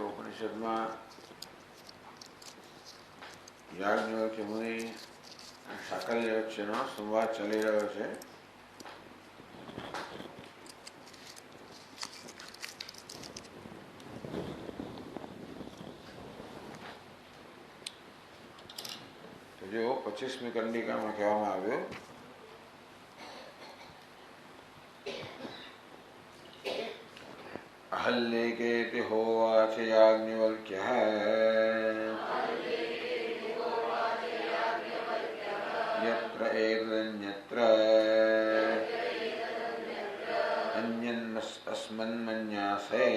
ઉપનિષદમાં યાજ્ઞવલ્ક્ય મુનિ અને શાકલ્ય વચ્ચેનો સંવાદ ચાલી રહ્યો છે. તો જો 25મી કંડિકામાં કહેવામાં આવ્યું अहल्येकेति होवाच याज्ञवल्क्यः यत्र एतदन्यत्र अन्यन्नस्मन्मन्यासे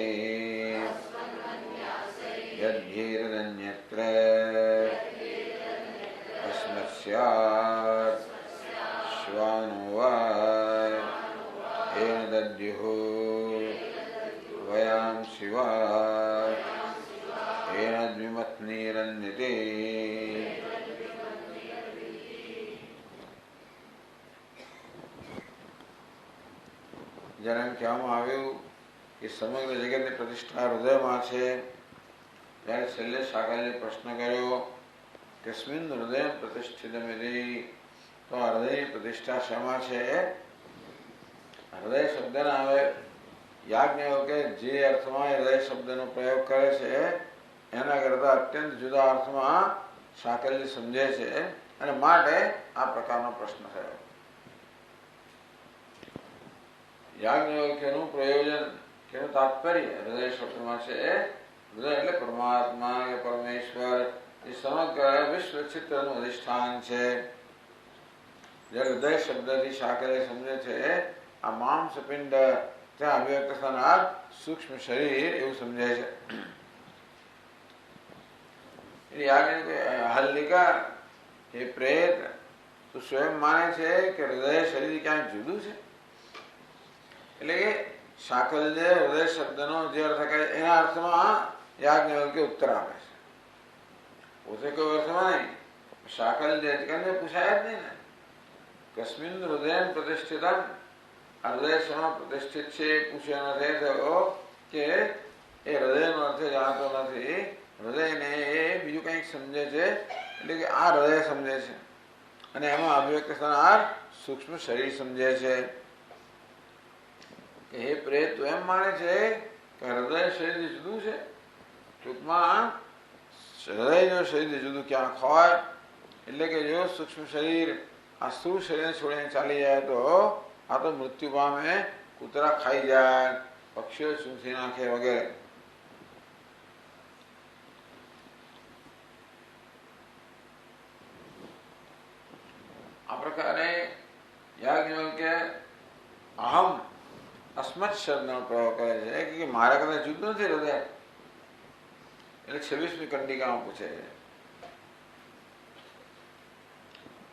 यद्येतदन्यत्र अस्मत्स्यात् श्वानो वा येन दद्युः वयां शिवा एनद्विमत्नीरन्यते. જ્યારે એમ કહેવામાં આવ્યું કે સમગ્ર જગતની પ્રતિષ્ઠા હૃદયમાં છે, ત્યારે છેલ્લે શાકલ્યે પ્રશ્ન કર્યો કસ્મિન હૃદય પ્રતિષ્ઠિતમિતિ, તો આ હૃદયની પ્રતિષ્ઠા શેમાં છે? હૃદય શબ્દના આવે યાજ્ઞવલ્ક્ય જે અર્થમાં હૃદય શબ્દનો પ્રયોગ કરે છે એના કરતાં અત્યંત જુદા અર્થમાં શાકલ્ય સમજે છે અને માટે આ પ્રકારનો પ્રશ્ન થયો. યાજ્ઞવલ્ક્યનું પ્રયોજન કે તાત્પર્ય હૃદય શબ્દમાં છે. હૃદય એટલે પરમાત્મા કે પરમેશ્વર એ સમગ્ર વિશ્વ ચિત્રનું અધિષ્ઠાન છે. જ્યારે હૃદય શબ્દથી શાકલ્ય સમજે છે આ માંસપિંડ ત્યાં અવ્યક્ત થનાર સૂક્ષ્મ શરીર એવું સમજે છે. હલ્લિકા એ પ્રેત તો સ્વયં માને છે કે હૃદય શરીર ક્યાંક જુદું છે. એટલે કે શાકલ્ય હૃદય શબ્દનો જે અર્થ કહે એના અર્થમાં યાજ્ઞવલ્ક્ય ઉત્તર આપે છે. પોતે કોઈ અર્થમાં નહીં. શાકલ્ય પૂછાય જ નહીં ને કસ્મિન હૃદય પ્રતિષ્ઠિત હૃદય શેમાં પ્રતિષ્ઠિત છે પૂછ્યો નથી થયો કે એ હૃદયનો અર્થ જાણતો નથી. હૃદયને એ બીજું કંઈક સમજે છે, એટલે કે આ હૃદય સમજે છે અને એમાં અભિવ્યક્ત થનાર સૂક્ષ્મ શરીર સમજે છે. કે હે પ્રેત તું એમ માને છે કે હૃદય શરીર જુદું છે? ટૂંકમાં હૃદયનું શરીર જુદું ક્યાંક હોય એટલે કે જો સૂક્ષ્મ શરીર આ સ્થૂળ શરીરને છોડીને ચાલી જાય તો આ તો મૃત્યુ પામે, કૂતરા ખાઈ જાય, પક્ષીઓ ચૂંથી નાખે વગેરે. આ પ્રકારે યાજ્ઞવલ્ક્ય અહમ અસ્મત શબ્દનો પ્રયોગ કરે છે કે મારા કરતા જુદું નથી હૃદય. એટલે 26મી કંડિકામાં પૂછે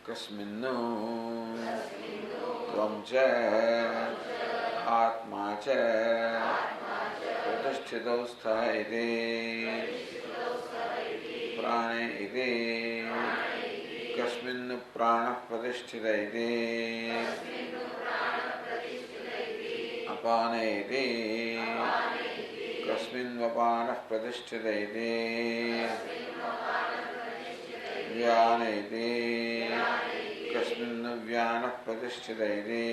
છે કસ્મિન્નો ત્વમ ચ આત્મા ચ પ્રતિષ્ઠિતૌ સ્થઃ ઇતિ પ્રાણે ઇતિ કસ્મિન્ પ્રાણઃ પ્રતિષ્ઠિત ઇતિ અપાને ઇતિ કસ્મિન્ અપાનઃ પ્રતિષ્ઠિત ઇતિ વ્યાન ઇતિ કસ્મિન્ વ્યાનઃ પ્રતિષ્ઠિત ઇતિ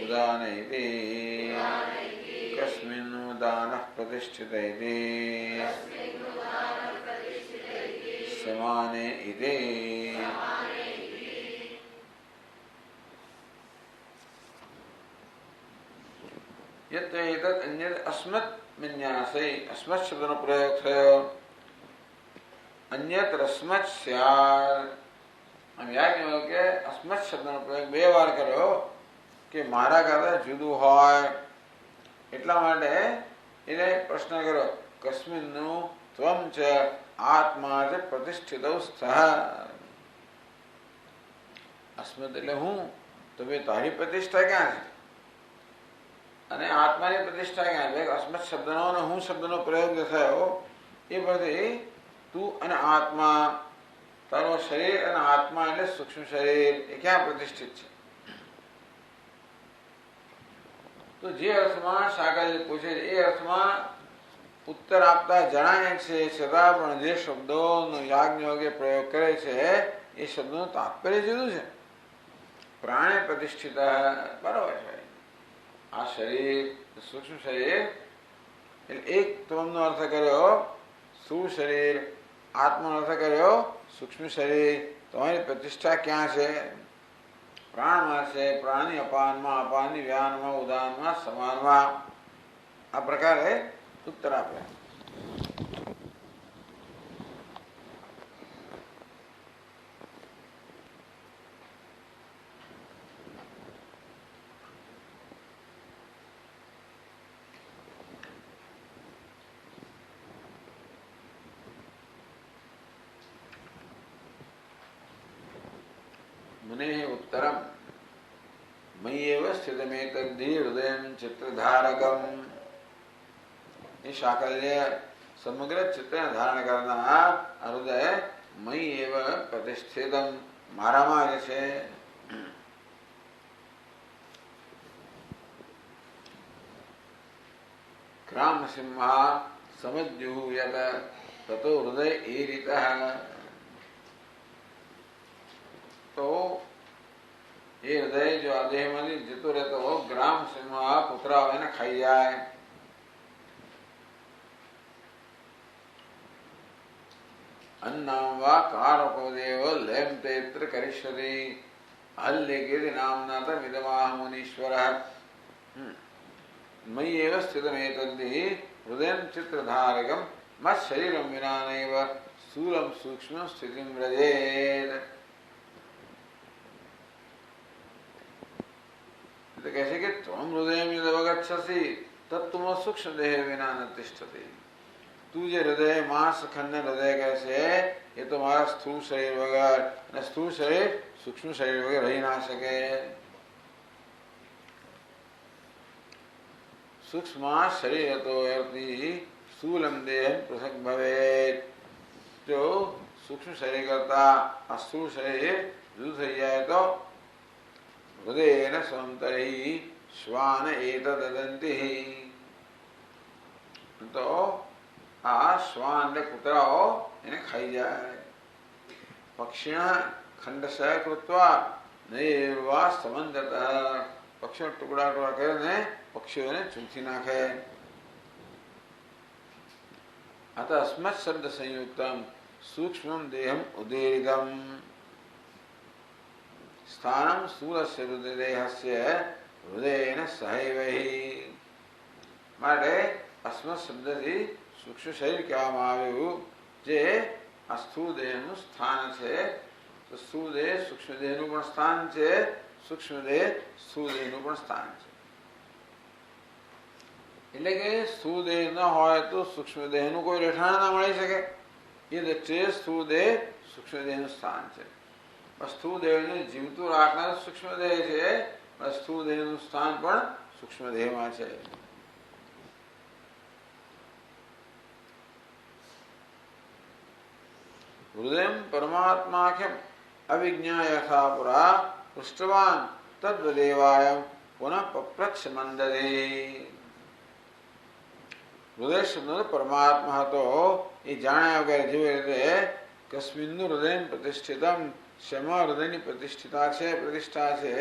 ઉદાન ઇતિ કસ્મિન્ ઉદાનઃ પ્રતિષ્ઠિત ઇતિ સમાને ઇતિ. यत् एतत् अन्यत् अस्मत् विन्यासे अस्मत् शब्दનો પ્રયોગ થયો. અન્યત્ર અસ્મत् સ્યાत्. આમ યાજ્ઞવલ્ક્ય અસ્મत् શબ્દનો પ્રયોગ 2 વાર કર્યો કે મારા કરતા જુદું હોય. એટલા માટે એને પ્રશ્ન કર્યો કસ્મિન્નું ત્વમ ચ આત્મા ચ પ્રતિષ્ઠિતૌ સ્થઃ. અસ્મત એટલે હું, તો ભાઈ તારી પ્રતિષ્ઠા ક્યાં છે અને આત્માની પ્રતિષ્ઠા ક્યાં છે? અસ્મત શબ્દનો અને હું શબ્દનો પ્રયોગ જે થયો એ પરથી તું અને આત્મા, તારો શરીર અને આત્મા એટલે સૂક્ષ્મ શરીર એ ક્યાં પ્રતિષ્ઠિત છે? તો જે અર્થમાં શાકલ્ય પૂછે છે એ અર્થમાં ઉત્તર આપતા જણાય છે, છતાં પણ જે શબ્દોનો યાજ્ઞવલ્ક્ય પ્રયોગ કરે છે એ શબ્દોનું તાત્પર્ય જુદું છે. પ્રાણે પ્રતિષ્ઠિત બરાબર છે. આ શરીર સૂક્ષ્મ શરીર એટલે એક ત્વમનો અર્થ કર્યો સ્થૂળ શરીર, આત્માનો અર્થ કર્યો સૂક્ષ્મ શરીર. તમારી પ્રતિષ્ઠા ક્યાં છે? પ્રાણમાં છે. પ્રાણની અપાનમાં, અપાનની વ્યાનમાં, ઉદાનમાં, સમાનમાં. આ પ્રકારે ઉત્તર આપે. मुने उत्तरम मय्येव स्थितमेतद्धि हृदयं चित्रधारकम. ये शाकल्य समग्र चित्र धारण करना हृदय मय्येव प्रतिष्ठितम मारामा છે. क्राम सिंहा समज्युः यत् ततो हृदय ईरितः. तो ये हृदय जो देह में जतो रहता हो ग्राम सिंह कुतरा हुए ना खाई जाए. अन्नाम वा कारको देव लयं तेत्र करिष्यति हल्लेकेति नाम्ना तमिदमाह मुनीश्वरः. मय्येव स्थितमेतद्धि हृदयं चित्रधारकं मच्छरीरं विना नैव स्थूलं सूक्ष्मं स्थितिं व्रजेत्. तो कैसे कि त्वं हृदयं यदवगच्छसि तत्तुम सूक्ष्म देह विना न तिष्ठति. तू जे हृदय मांस खंड हृदय कैसे ये तो हमारा स्थूल शरीर वगैरह न स्थूल शरीर सूक्ष्म शरीर वगैरह रही ना सके. सूक्ष्म शरीर तो यदि स्थूलम देह पृथक भवेत्. जो सूक्ष्म शरीर करता स्थूल शरीर जुदा થઈ જાય તો हृदयेन स्वन्तरि श्वान एतददन्तिः. तो आ श्वान ने कुतराओ इन्हें खाई जाए. पक्षिणः खण्डशः कृत्वा नैवा समन्दतः. पक्षियों टुकड़ा टुकड़ा करने पक्षियों ने चूंथी नाखे. अतः अस्मत् शब्द संयुक्तम सूक्ष्म देहम उदीरितम स्थानम स्थूलस्य हृदयदेहस्य हृदयेन सहैव ही માટે અસ્મત શબ્દથી સૂક્ષ્મ શરીર કહેવામાં આવ્યું જે આ સ્થૂળ દેહનું સ્થાન છે. તો સ્થૂળ દેહ સૂક્ષ્મ દેહનું પણ સ્થાન છે, સૂક્ષ્મ દેહ સ્થૂળ દેહનું પણ સ્થાન છે. એટલે કે સ્થૂળ દેહ ન હોય તો સૂક્ષ્મ દેહનું કોઈ રહેઠાણ ના મળી શકે. એ દ્રષ્ટિએ સ્થૂળ દેહ સૂક્ષ્મ દેહનું સ્થાન છે. સ્થૂળ દેહને જીવતું રાખનાર સૂક્ષ્મ દેહ છે, સ્થૂળ દેહનું સ્થાન પણ સૂક્ષ્મ દેહમાં છે. हृदय परमात्माख्यम अविज्ञाय यथा पुरा पृष्ठवान तद्वदेवायम पुनः पप्रच्छ मंदरे. हृदय शब्द परमात्मा तो ये जाने वगैरह जो कस्मिन्नु हृदय प्रतिष्ठितम क्षमा हृदय प्रतिष्ठिता છે प्रतिष्ठा છે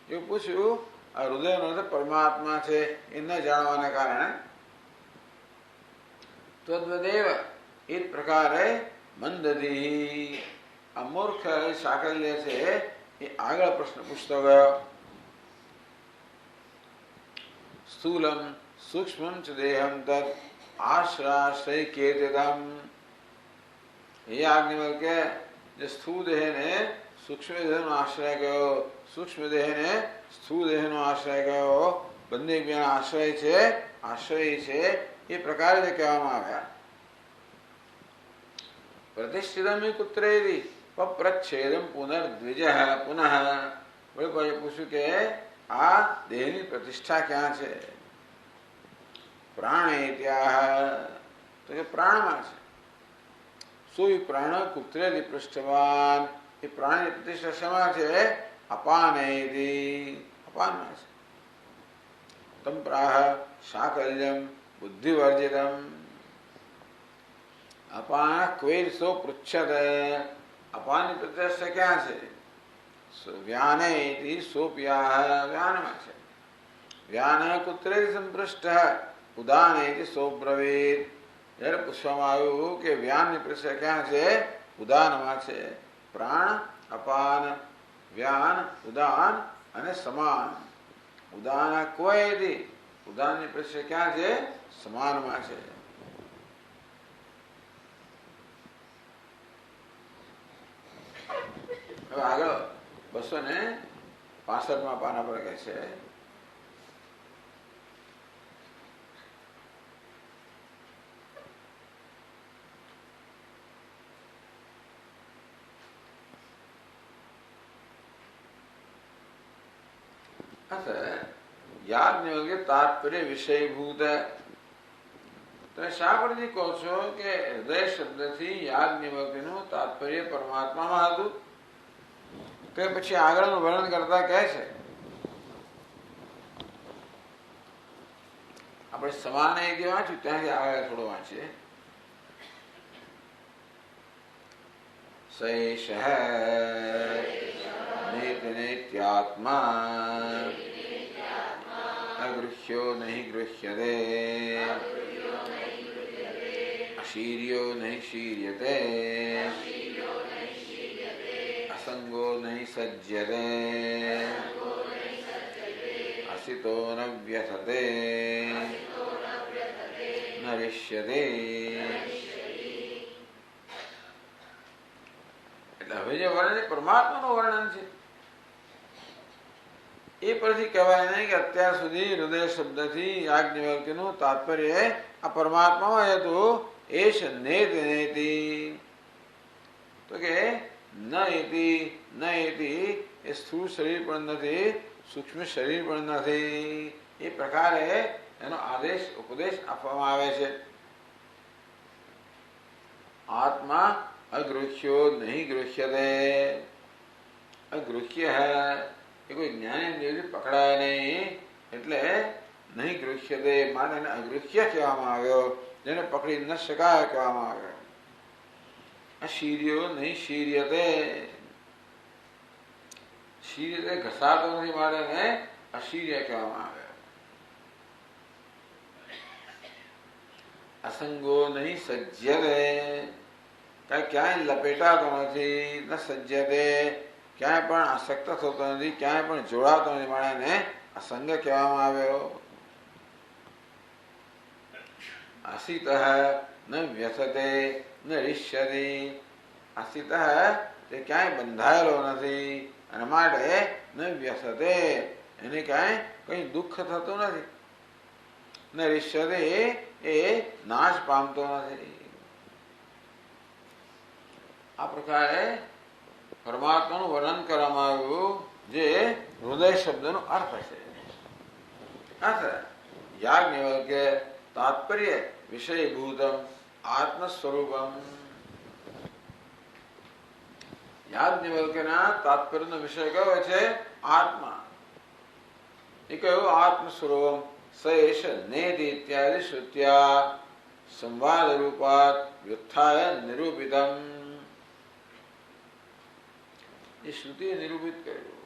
એવું પૂછ્યું. આ હૃદય પરમાત્મા છે એ ન જાણવાના કારણે તદ્વદેવ એ પ્રકારે મંદદી આ મૂર્ખ સાકલ્ય છે એ આગળ પ્રશ્ન પૂછતો ગયો. સ્થૂલમ સૂક્ષ્મમ ચ દેહમ તत् આશ્રાશ્રય કેતિતમ. એ આજ્ઞવલ્કે જે સ્થૂળ દેહને સૂક્ષ્મ દેહનો આશ્રય ગયો, સૂક્ષ્મ દેહને સ્થૂળ દેહનો આશ્રય ગયો, બંને એકબીજાના આશ્રય છે, આશ્રય છે એ પ્રકારે જે કહેવામાં આવ્યા. प्रतिष्ठितम कुत्रेदि पप्रच्छेदम पुनर्द्विज पुनः बड़े पूछू के आ देहनी प्रतिष्ठा क्या है. प्राण तो के प्राण में है. सो प्राण कुत्रेदि पृष्ठवान ये प्राण प्रतिष्ठा क्षमा है अपान अपान में है. तम प्राह साकल्यम बुद्धिवर्जितम. अपान क्वेर सो पृच्छत. अपान प्रतिष्ठा क्या है? व्याने सोप्याह व्यान में है. व्यान कुत्रे संपृष्ट उदान सोब्रवीत. जયારે પૂછવામાં આવ્યું કે વ્યાનની प्रतिष्ठा क्या છે? ઉદાનમાં છે. પ્રાણ અપાન વ્યાન ઉદાન અને સમાન. ઉદાન કોઈ ઉદાનની प्रतिष्ठा क्या છે? સમાનમાં છે. આગળ 265 પાના પર કહે છે યાજ્ઞવલ્ક્ય તાત્પર્ય વિષયભૂત. તમે શા પરથી કહો છો કે હૃદય શબ્દથી યાજ્ઞવલ્ક્યનું તાત્પર્ય પરમાત્મામાં હતું? કે પછી આગળનું વર્ણન કરતા કહે છે આપણે સમાન એક વાંચ્યું ત્યાંથી આગળ થોડું વાંચીએ. સૈષ નિત્યાત્મા અગૃહ્યો નહીં ગૃહ્યતે અશીર્યો નહીં શીર્યતે असंगो नहीं सज्जते असितो न व्यथते न रिष्यते. એટલે હવે જે વર્ણન પરમાત્માનું વર્ણન છે એ પરથી કહેવાય નહીં કે અત્યાર સુધી હૃદય શબ્દથી યાજ્ઞવલ્ક્યનું તાત્પર્ય આ પરમાત્મામાં હતું. એશ નેતિ નેતિ તો કે ન એતિ એ સ્થૂળ શરીર પણ નથી, સૂક્ષ્મ શરીર પણ નથી. એ પ્રકારે એનો આદેશ ઉપદેશ આપવામાં આવે છે. આત્મા અગૃહ્યો નહીં ગૃહ્યતે. અગૃહ્ય હૈ એ કોઈ જ્ઞાનેન્દ્રિયથી પકડાય નહીં એટલે નહીં ગૃહ્યતે. માટે એને અગૃહ્ય કહેવામાં આવ્યો, જેને પકડી ન શકાય કહેવામાં આવ્યો. અશીર્યો નહીં શીર્યતે. શીર્યતે ઘસાતો નથી માટે એને અશીર્ય કહેવામાં આવે. અસંગો નહીં સજ્યતે, કઈ ક્યાંય લપેટાતો નથી, ન સજ્યતે, ક્યાંય પણ આસક્ત થતો નથી, ક્યાંય પણ જોડાતો નથી, પણ એને અસંગ કહેવામાં આવ્યો. આસિત ન વ્યથતે ન રિષ્યતે, આસિત તે ક્યાંય બંધાયેલો નથી અને માટે ન વ્યથતે એને ક્યાંય કઈ દુઃખ થતું નથી, ન રિષ્યતે એ નાશ પામતો નથી. આ પ્રકારે પરમાત્માનું વર્ણન કરવામાં આવ્યું, જે હૃદય શબ્દનો અર્થ છે. અર્થ યાજ્ઞવલ્ક્ય તાત્પર્ય વિષયભૂતમ આત્મ સ્વરૂપમ. યાજ્ઞવલ્ક્યના તાત્પર્યનો વિષય કયો છે? આત્મા. એ કયું? આત્મ સ્વરૂપમ. સએષ નેતિ ઇત્યાદિ શ્રુત્યા સંવાદ રૂપાત વ્યુત્થાય નિરૂપિતમ. એ શ્રુતિએ નિરૂપિત કર્યું.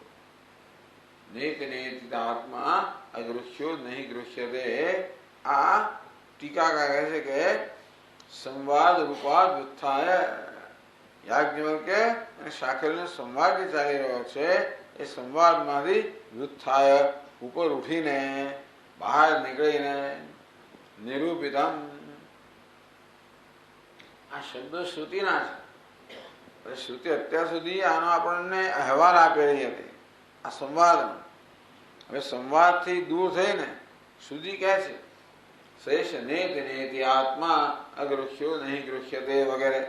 નેતિ નેતિ આત્મા અગૃહ્યો નહીં ગૃહ્યતે. આ ટીકાકાર કહે છે કે સંવાદ રૂપાત વ્યુત્થાય, યાજ્ઞવલ્ક્ય અને શાકલ્યનો સંવાદ જે ચાલી રહ્યો છે એ સંવાદમાંથી વ્યુત્થાય ઉપર ઉઠીને બહાર નીકળીને નિરૂપિતમ. આ શબ્દો શ્રુતિના છે. શ્રુતિ અત્યાર સુધી આનો આપણને અહેવાલ આપેલી હતી આ સંવાદનો. હવે સંવાદથી દૂર થઈને શ્રુતિ કહે છે શેષ નેતિ નેતિ આત્મા અગૃહ્યો નહીં ગૃહ્યતે વગેરે.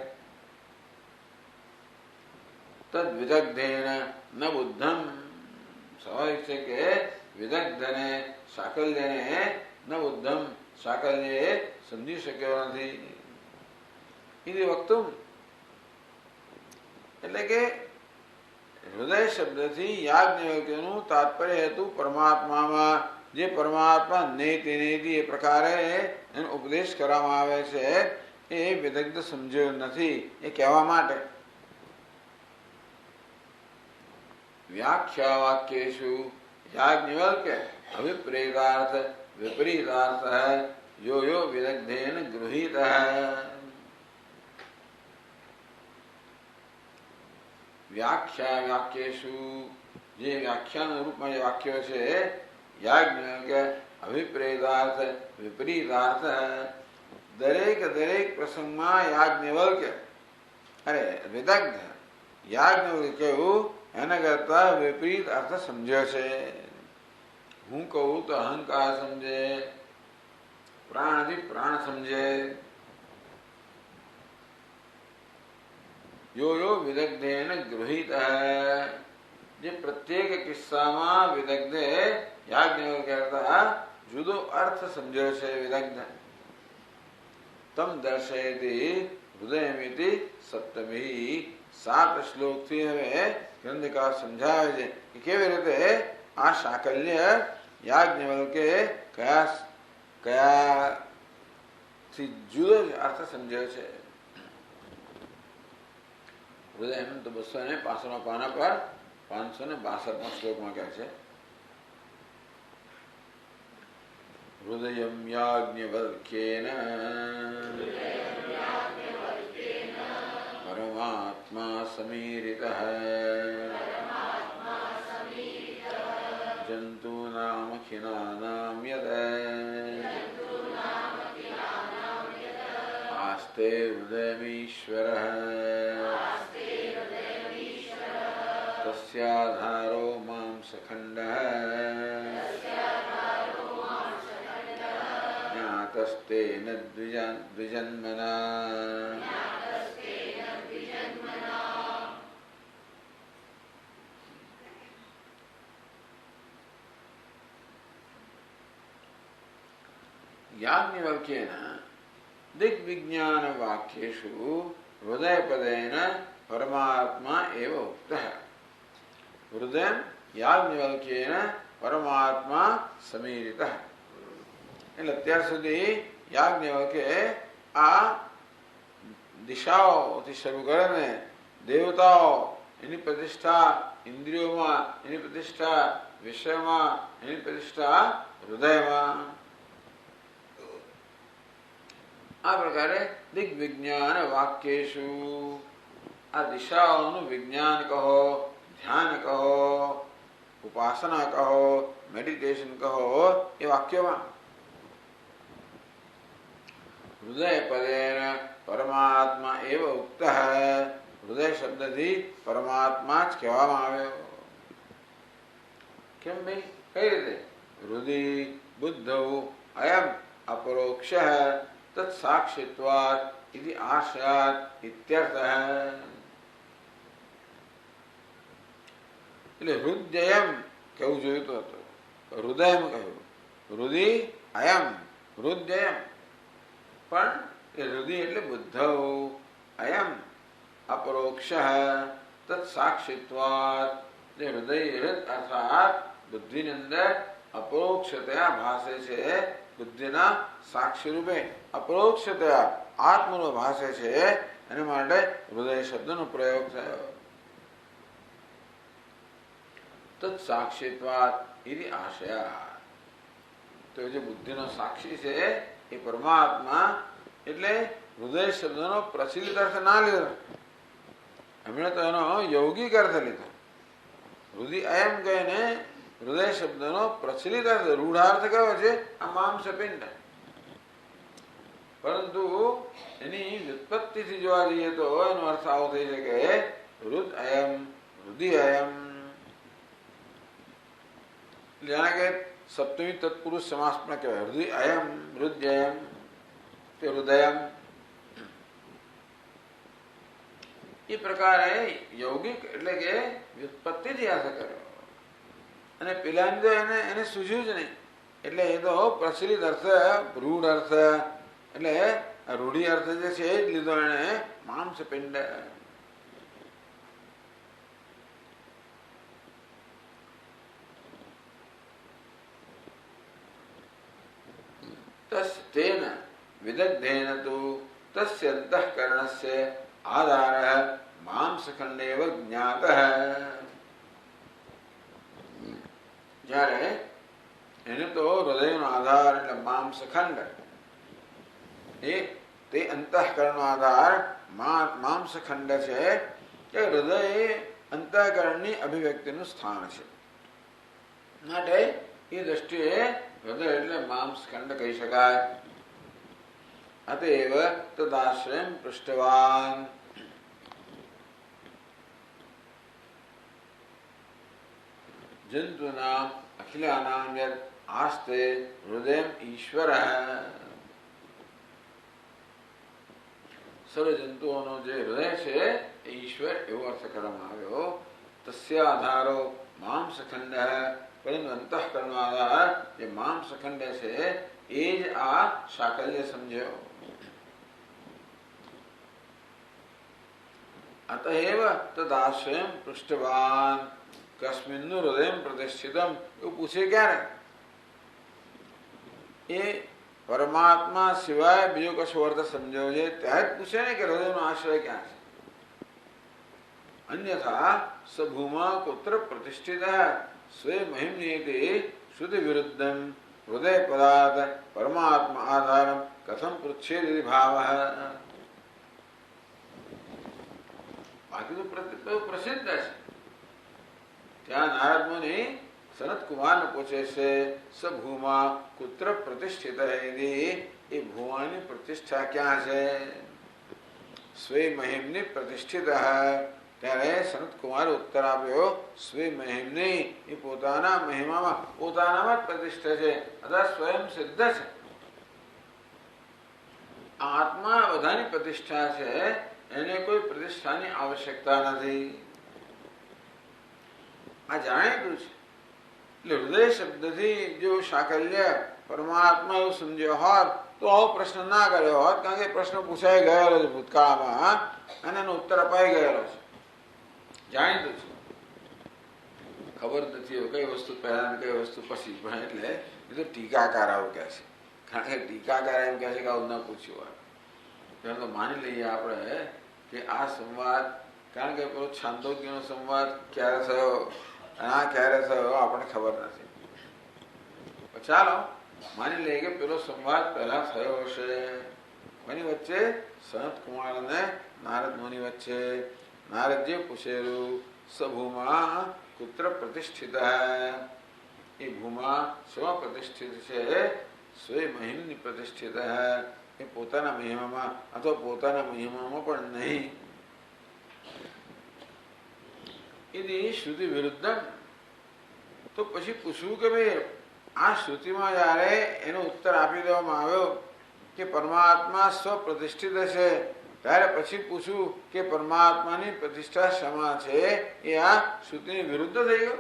તદ વિદગ્ધેન ન બુદ્ધમ. સ્વાભાવિક છે કે વિદગ્ધને સાકલ્યને ન બુદ્ધમ, સાકલ્યે સમજી શક્યો નથી. ఇది વક્તુમ એટલે કે હૃદય શબ્દથી યાજ્ઞવલ્ક્યનું તાત્પર્ય હેતુ પરમાત્મામાં જે પરમાત્મા નેતિ નેતિ એ પ્રકારે એનો ઉપદેશ કરવામાં આવે છે એ વિદગ્ધ સમજ્યો નથી એ કહેવા માટે. વ્યાખ્યા વાક્યેષુ યાજ્ઞવલ્ક્ય અભિપ્રેતાર્થ વિપરીતાર્થ યો યો વિદગ્ધેન ગૃહીત. વ્યાખ્યા વાક્યેષુ જે વ્યાખ્યાના રૂપમાં જે વાક્યો છે યાજ્ઞવલ્ક્ય અભિપ્રેતાર્થ વિપરીતાર્થ. દરેક દરેક પ્રસંગમાં યાજ્ઞવલ્ક્ય અરે વિદગ્ધ યાજ્ઞવલ્ક્ય કેવું એના કરતા વિપરીત અર્થ સમજ્યો છે. હું કહું તો અહંકાર સમજે, પ્રાણથી પ્રાણ સમજે. યો યો વિદગ્ધેન ગૃહીત. જે પ્રત્યેક કિસ્સામાં વિદગ્ધે યાજ્ઞવલ્ક્ય કરતા જુદો અર્થ સમજ્યો છે વિદગ્ધ. તમ દર્શયતી હૃદયમિતિ સપ્તમી. 7 શ્લોકથી હવે ગ્રંથકાર સમજાવે છે કે કેવી રીતે આ સાકલ્ય યાજ્ઞવલ્ક્ય કયાથી જુદો જ અર્થ સમજ્યો છે. હૃદય એમ તો 265 પાના પર 562 શ્લોકમાં કહે છે હૃદયમ યાજ્ઞવલ્ક્યેન પરમાત્મા સમીરિતઃ જંતુનામખિલાનામ યદ આસ્તે હૃદયમીશ્વરઃ તસ્યાધારો માંસખંડઃ જ્ઞાતસ્તેન દ્વિજન્મના. યાજ્ઞવલ્ક્યેન દિગ્વિજ્ઞાન વાક્યેષુ હૃદયપદેન પરમાત્મા એવ ઉક્તઃ. હૃદય યાજ્ઞવલ્ક્યેન પરમાત્મા સમીરિતઃ. એટલે અત્યાર સુધી યાજ્ઞવલ્ક્ય આ દિશાઓથી શરૂ કરીને દેવતાઓ એની પ્રતિષ્ઠા ઇન્દ્રિયોમાં, એની પ્રતિષ્ઠા વિષયમાં, એની પ્રતિષ્ઠા હૃદયમાં. આ પ્રકારે દિગ્વિજ્ઞાન વાક્યેષુ આ દિશાઓનું વિજ્ઞાન કહો, ધ્યાન કહો, ઉપાસના કહો, મેડિટેશન કહો એ વાક્યોમાં હૃદય પદેન પરમાત્મા એવ ઉક્ત. હૃદય શબ્દથી પરમાત્મા જ કહેવામાં આવ્યો. કેમ ભાઈ? કઈ રીતે? હૃદય બુદ્ધૌ અયમ અપરોક્ષ તત્સાક્ષિત્વાત ઇતિ આશયાત ઇત્યર્થ. એટલે હૃદયમ કેવું જોઈતું હતું, હૃદયમ કહ્યું. હૃદય અયમ હૃદયમ, પણ એ હૃદય એટલે બુદ્ધૌ અયમ અપરોક્ષ તત્સાક્ષિત્વાત. હૃદય અર્થાત બુદ્ધિની અંદર અપરોક્ષતયા ભાષે છે, બુદ્ધિના સાક્ષી રૂપે અપરોક્ષતયા આત્મનો ભાષે છે, એના માટે હૃદય શબ્દનો પ્રયોગ થયો. તત્સાક્ષિત્વાત ઇતિ આશયા. તો જે બુદ્ધિનો સાક્ષી છે એ પરમાત્મા, એટલે હૃદય શબ્દનો પ્રચલિત અર્થ ના લીધો, એમણે તો એનો યૌગિક અર્થ લીધો. હૃદય અયમ કહીને હૃદય શબ્દનો પ્રચલિત અર્થ, રૂઢાર્થ કયો છે? આ માંસપિંડ. પરંતુ એની વ્યુત્પત્તિથી જોવા જઈએ તો એનો અર્થ આવો થઈ શકે હૃદ અયમ હૃદય અયમ. જાણે કે સપ્તમી તત્પુરુષ સમાસ પણ કહેવાય. હૃદય અયમ હૃદયમ તે હૃદયમ. એ પ્રકારે યૌગિક એટલે કે વ્યુત્પત્તિથી અર્થ કર્યો, અને પેલાની તો એને સૂઝ્યું જ નહીં, એટલે એ તો પ્રચલિત અર્થ, રૂઢ અર્થ, એટલે રૂઢિ અર્થ જે છે એ જ લીધો એને, માંસપિંડ. તેન વિદગ્ધેન તુ તસ્ય અંતઃકરણસ્ય આધારઃ માંસખંડેવ જ્ઞાતઃ. જ્યારે એને તો હૃદયનો આધાર એટલે માંસખંડ, તે અંતઃકરણનો આધાર માંસખંડ છે, કે હૃદય અંતઃકરણની અભિવ્યક્તિનું સ્થાન છે. માટે એ દ્રષ્ટિએ હૃદય એટલે માંસખંડ કહી શકાય. અતએવ તદાશ્રયમ પૃષ્ઠવાન. જંતુનામ અખિલાનામ યદ આસ્તે હૃદયમ ઈશ્વરઃ. સર્વ જંતુઓનો જે હૃદય છે એ ઈશ્વર એવો અર્થ કરવામાં આવ્યો. તસ્ય આધારો માંસખંડ, પરંતુ અંતઃકરણ આધાર જે માંસખંડ છે એ જ આ સાકલ્ય સમજ્યો. અતએવ તદાશ્રયમ પૃષ્ઠવાન. કસ્મિન્નું હૃદયમ પ્રતિષ્ઠિતમ, એવું પૂછે ક્યારે? એ પરમાત્મા સિવાય બીજો કશો અર્થ સમજ્યો છે ત્યારે જ પૂછે ને કે હૃદયનો આશ્રય ક્યાં છે. અન્યથા સભૂમા કુત્ર પ્રતિષ્ઠિત સ્વે મહિમ્નિયતે શ્રુતિ વિરુદ્ધમ હૃદય પદાર્થ પરમાત્મા આધારમ કથમ પૃચ્છેદ ભાવ. બાકી તો પ્રસિદ્ધ છે. ત્યાં નારદ મુનિ સનત કુમારને પૂછે છે, સભૂમા કુત્ર પ્રતિષ્ઠિત, એ ભુવાની પ્રતિષ્ઠા ક્યાં છે? સ્વે મહિમની પ્રતિષ્ઠિત. ત્યારે સનત કુમારે ઉત્તર આપ્યો, સ્વે મહિમની, એ પોતાના મહિમામાં પોતાનામાં જ પ્રતિષ્ઠા છે, અથવા સ્વયં સિદ્ધ છે. આત્મા બધાની પ્રતિષ્ઠા છે, એને કોઈ પ્રતિષ્ઠાની આવશ્યકતા નથી. આ જાણીતું છે. એટલે હૃદય શબ્દથી જો સાકલ્ય પરમાત્મા એવું સમજ્યો હોત તો આવો પ્રશ્ન ના કર્યો હોત, કારણ કે પ્રશ્ન પૂછાઈ ગયેલો છે ભૂતકાળમાં અને એનો ઉત્તર અપાઈ ગયેલો છે. જાણીતું છે. ખબર નથી કઈ વસ્તુ પહેલા કઈ વસ્તુ પછી, પણ એટલે એ તો ટીકાકાર આવું કહે છે. કારણ કે ટીકાકાર એમ કહે છે કે આવું ન પૂછ્યું હોય. ત્યારે તો માની લઈએ આપણે કે આ સંવાદ, કારણ કે પેલો છાંદોગ્યનો સંવાદ ક્યારે થયો આ ક્યારે થયો આપણને ખબર નથી. ચાલો માની લઈએ કે પેલો સંવાદ પહેલા થયો હશે, કોની વચ્ચે? સનત કુમાર અને નારદ મુનિ વચ્ચે. નારદજી પૂછેલું, સભૂમા કુત્ર પ્રતિષ્ઠિત? એ ભૂમા સ્વ પ્રતિષ્ઠિત છે, સ્વે મહિમની પ્રતિષ્ઠિત. એ પોતાના મહિમામાં અથવા પોતાના મહિમામાં પણ નહીં. એની શ્રુતિ વિરુદ્ધ. તો પછી પૂછવું કે ભાઈ આ શ્રુતિમાં જ્યારે એનો ઉત્તર આપી દેવામાં આવ્યો કે પરમાત્મા સ્વ પ્રતિષ્ઠિત છે, ત્યારે પછી પૂછવું કે પરમાત્માની પ્રતિષ્ઠા શેમાં છે? એ આ શ્રુતિની વિરુદ્ધ થઈ ગયો.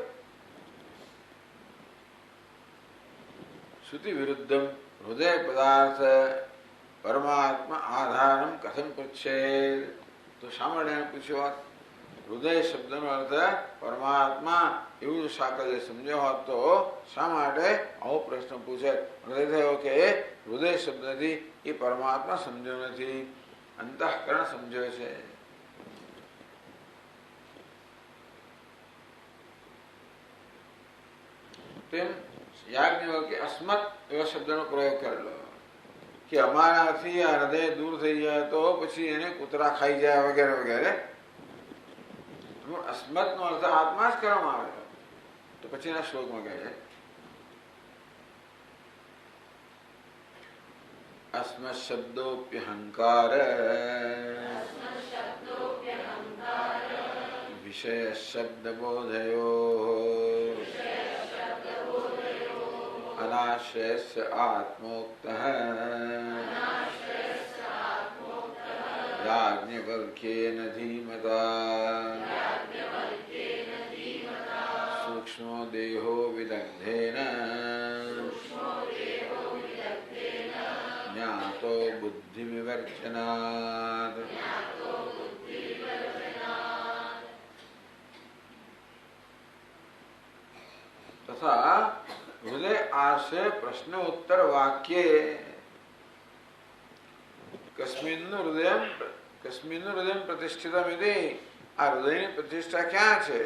શ્રુતિ વિરુદ્ધ હૃદય પદાર્થ પરમાત્મા આધારમ કથમ પૃચ્છેદ. તો શા માટે પૂછ્યો? હૃદય શબ્દનો અર્થ પરમાત્મા એવું શાકલે સમજ્યો હોત તો શા માટે આવો પ્રશ્ન પૂછે? હૃદય થયો કે હૃદય શબ્દથી એ પરમાત્મા સમજ્યો નથી, અંતઃકરણ સમજ્યો છે. તેમ યાજ્ઞવલ્કે અસ્મત એવા શબ્દનો પ્રયોગ કરેલો કે અમારાથી આ હૃદય દૂર થઈ જાય તો પછી એને કૂતરા ખાઈ જાય વગેરે વગેરે. અસ્મત નો અર્થ આત્મા જ કરવામાં આવે. તો પછીના શ્લોકમાં કહે છે અસ્મત શબ્દોપ્યહંકાર વિષય શબ્દ બોધયો અનાશ્રયસ્ય આત્મોક્તઃ યાજ્ઞવલ્ક્યેન ધીમતા સૂક્ષ્મો દેહો વિદગ્ધેન જ્ઞાતો બુદ્ધિવિવર્ચનાદ. તથા હૃદય આશે પ્રશ્ન ઉત્તર વાક્યે કસ્મિન્નું હૃદય પ્રતિષ્ઠિતમ ઇતિ. આ હૃદયની પ્રતિષ્ઠા ક્યાં છે?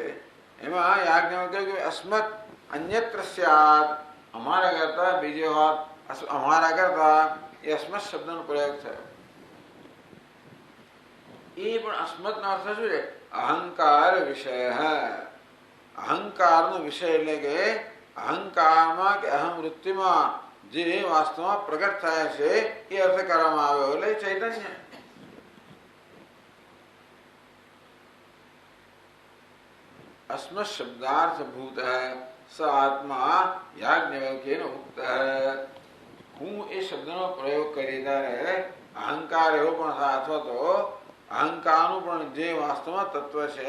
એમાં યાજ્ઞવલ્ક્ય કે અસ્મત અન્યત્ર સ્યાત. અમારા કરતા બીજે હોત, અમારા કરતા. એ અસ્મત શબ્દનો પ્રયોગ થયો. એ પણ અસ્મતનો અર્થ શું છે? અહંકાર વિષય. અહંકારનો વિષય એટલે કે અહંકારમાં કે અહમ વૃત્તિમાં જે વાસ્તવમાં પ્રગટ થાય છે એ અર્થ કરવામાં આવ્યો. એટલે ચૈતન્ય. અસ્મત શબ્દાર્થ ભૂત સ આત્મા યાજ્ઞવલ્ક્યેન ઉક્ત. હું એ શબ્દનો પ્રયોગ કરી ત્યારે અહંકાર એવો પણ થાય અથવા તો અહંકારનું પણ જે વાસ્તવમાં તત્વ છે